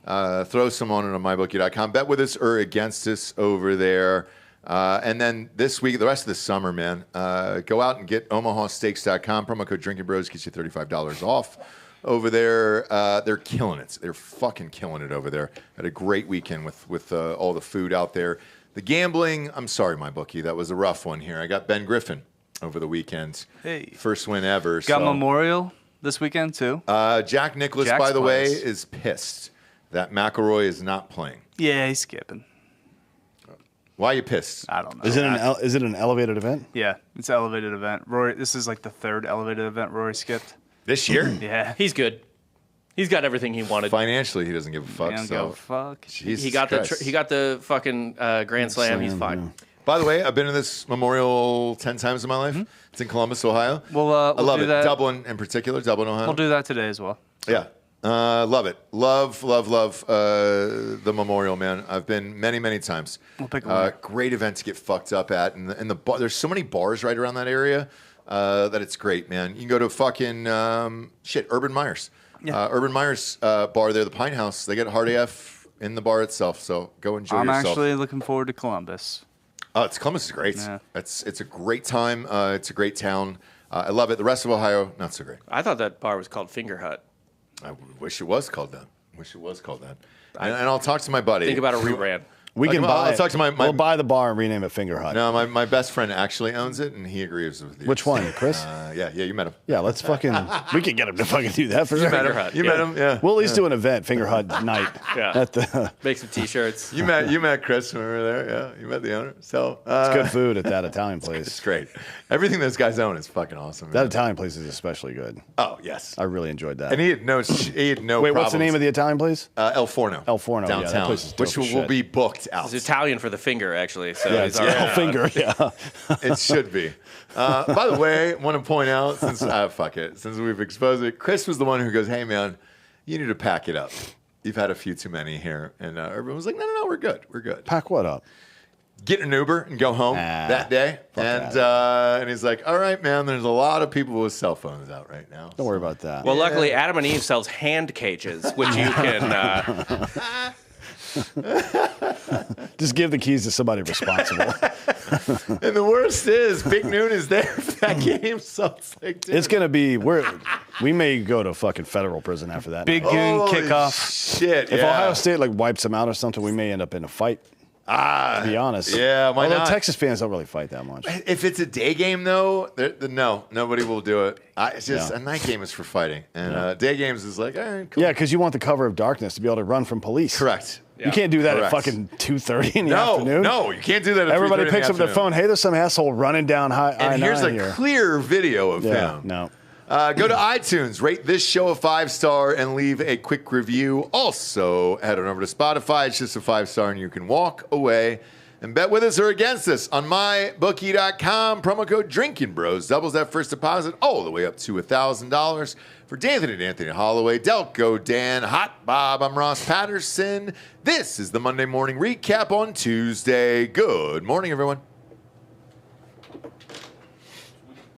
Throw some on it on mybookie.com. Bet with us or against us over there. And then this week, the rest of the summer, man, go out and get omahasteaks.com. Promo code Drinkin Bros gets you $35 off over there. They're killing it. They're fucking killing it over there. Had a great weekend with all the food out there. The gambling, I'm sorry, my bookie. That was a rough one here. I got Ben Griffin over the weekend. Hey. First win ever. Got so. Memorial this weekend, too. Jack Nicklaus, Jack's by the way, place. is pissed that McElroy is not playing. Yeah, he's skipping. Why are you pissed? I don't know. Is it an elevated event? Yeah, it's an elevated event. Rory, this is like the third elevated event Rory skipped. This year? Yeah. He's good. He's got everything he wanted. Financially, he doesn't give a fuck. Man, So. go fuck. Jesus He got Christ. the fucking Grand Slam. He's fine. By the way, I've been to this memorial 10 times in my life. It's in Columbus, Ohio. We'll I love do it. that. Dublin in particular, Dublin, Ohio. We'll do that today as well. Yeah. Love it. Love the memorial, man. I've been many, many times. We'll pick a winner. Great event to get fucked up at. And the bar, there's so many bars right around that area that it's great, man. You can go to fucking, Urban Myers. Yeah. Urban Myers bar there, the Pine House. They get hard AF in the bar itself. So go enjoy I'm yourself. actually looking forward to Columbus. Oh, Columbus is great. Yeah. It's a great time. It's a great town. I love it. The rest of Ohio, not so great. I thought that bar was called Finger Hut. I wish it was called that. And I'll talk to my buddy. Think about a rebrand. We Like, can I'll buy. talk to my- we'll buy the bar and rename it Finger Hut. No, my best friend actually owns it, and he agrees with you. Which one, Chris? Yeah, you met him. Yeah, let's fucking. We can get him to fucking do that for sure. Finger Hut. You met him, yeah. We'll at least do an event, Finger Hut night. Yeah. At the, Make some T-shirts. You met Chris when we were there. Yeah, you met the owner. So it's good food at that Italian It's place. great. Everything those guys own is fucking awesome. That man. Italian place is especially good. Oh yes. I really enjoyed that. And he had no. Wait, what's the name of the Italian place? El Forno? El Forno, yeah, that downtown, place is dope which as will shit. be booked out. It's Italian for the finger, actually. So Yeah, he's it's all right. El Finger. Yeah. It should be. By the way, I want to point out since since we've exposed it, Chris was the one who goes, "Hey man, you need to pack it up. You've had a few too many here." And everyone was like, "No, we're good. We're good. Pack what up? Get an Uber and go home that day." fuck And he's like, "All right, man. There's a lot of people with cell phones out right now. Don't worry about that. Well, luckily, Adam and Eve sells hand cages, which you can. Just give the keys to somebody responsible. And the worst is, Big Noon is there for that game, so it's like, dude. It's gonna be. We may go to fucking federal prison after that. Big night. Goon Holy kickoff. Shit. If yeah. Ohio State like wipes them out or something, we may end up in a fight. To be honest. Yeah, why Although not? Texas fans don't really fight that much. If it's a day game, though, no, nobody will do it. It's just Yeah. a night game is for fighting, and day games is like, all right, cool. Yeah, because you want the cover of darkness to be able to run from police. Correct. You can't do that Correct. at fucking 2:30 in the No, afternoon. no, you can't do that. At Everybody 3:30 in the picks up their afternoon. phone. Hey, there's some asshole running down And here's a here. clear video of Yeah, him. no. Go to iTunes, rate this show a 5-star, and leave a quick review. Also, head on over to Spotify. It's just a 5-star, and you can walk away and bet with us or against us on mybookie.com. Promo code Drinkin Bros doubles that first deposit all the way up to $1,000. For D'Anthony and Anthony Holloway, Delco Dan, Hot Bob, I'm Ross Patterson. This is the Monday Morning Recap on Tuesday. Good morning, everyone.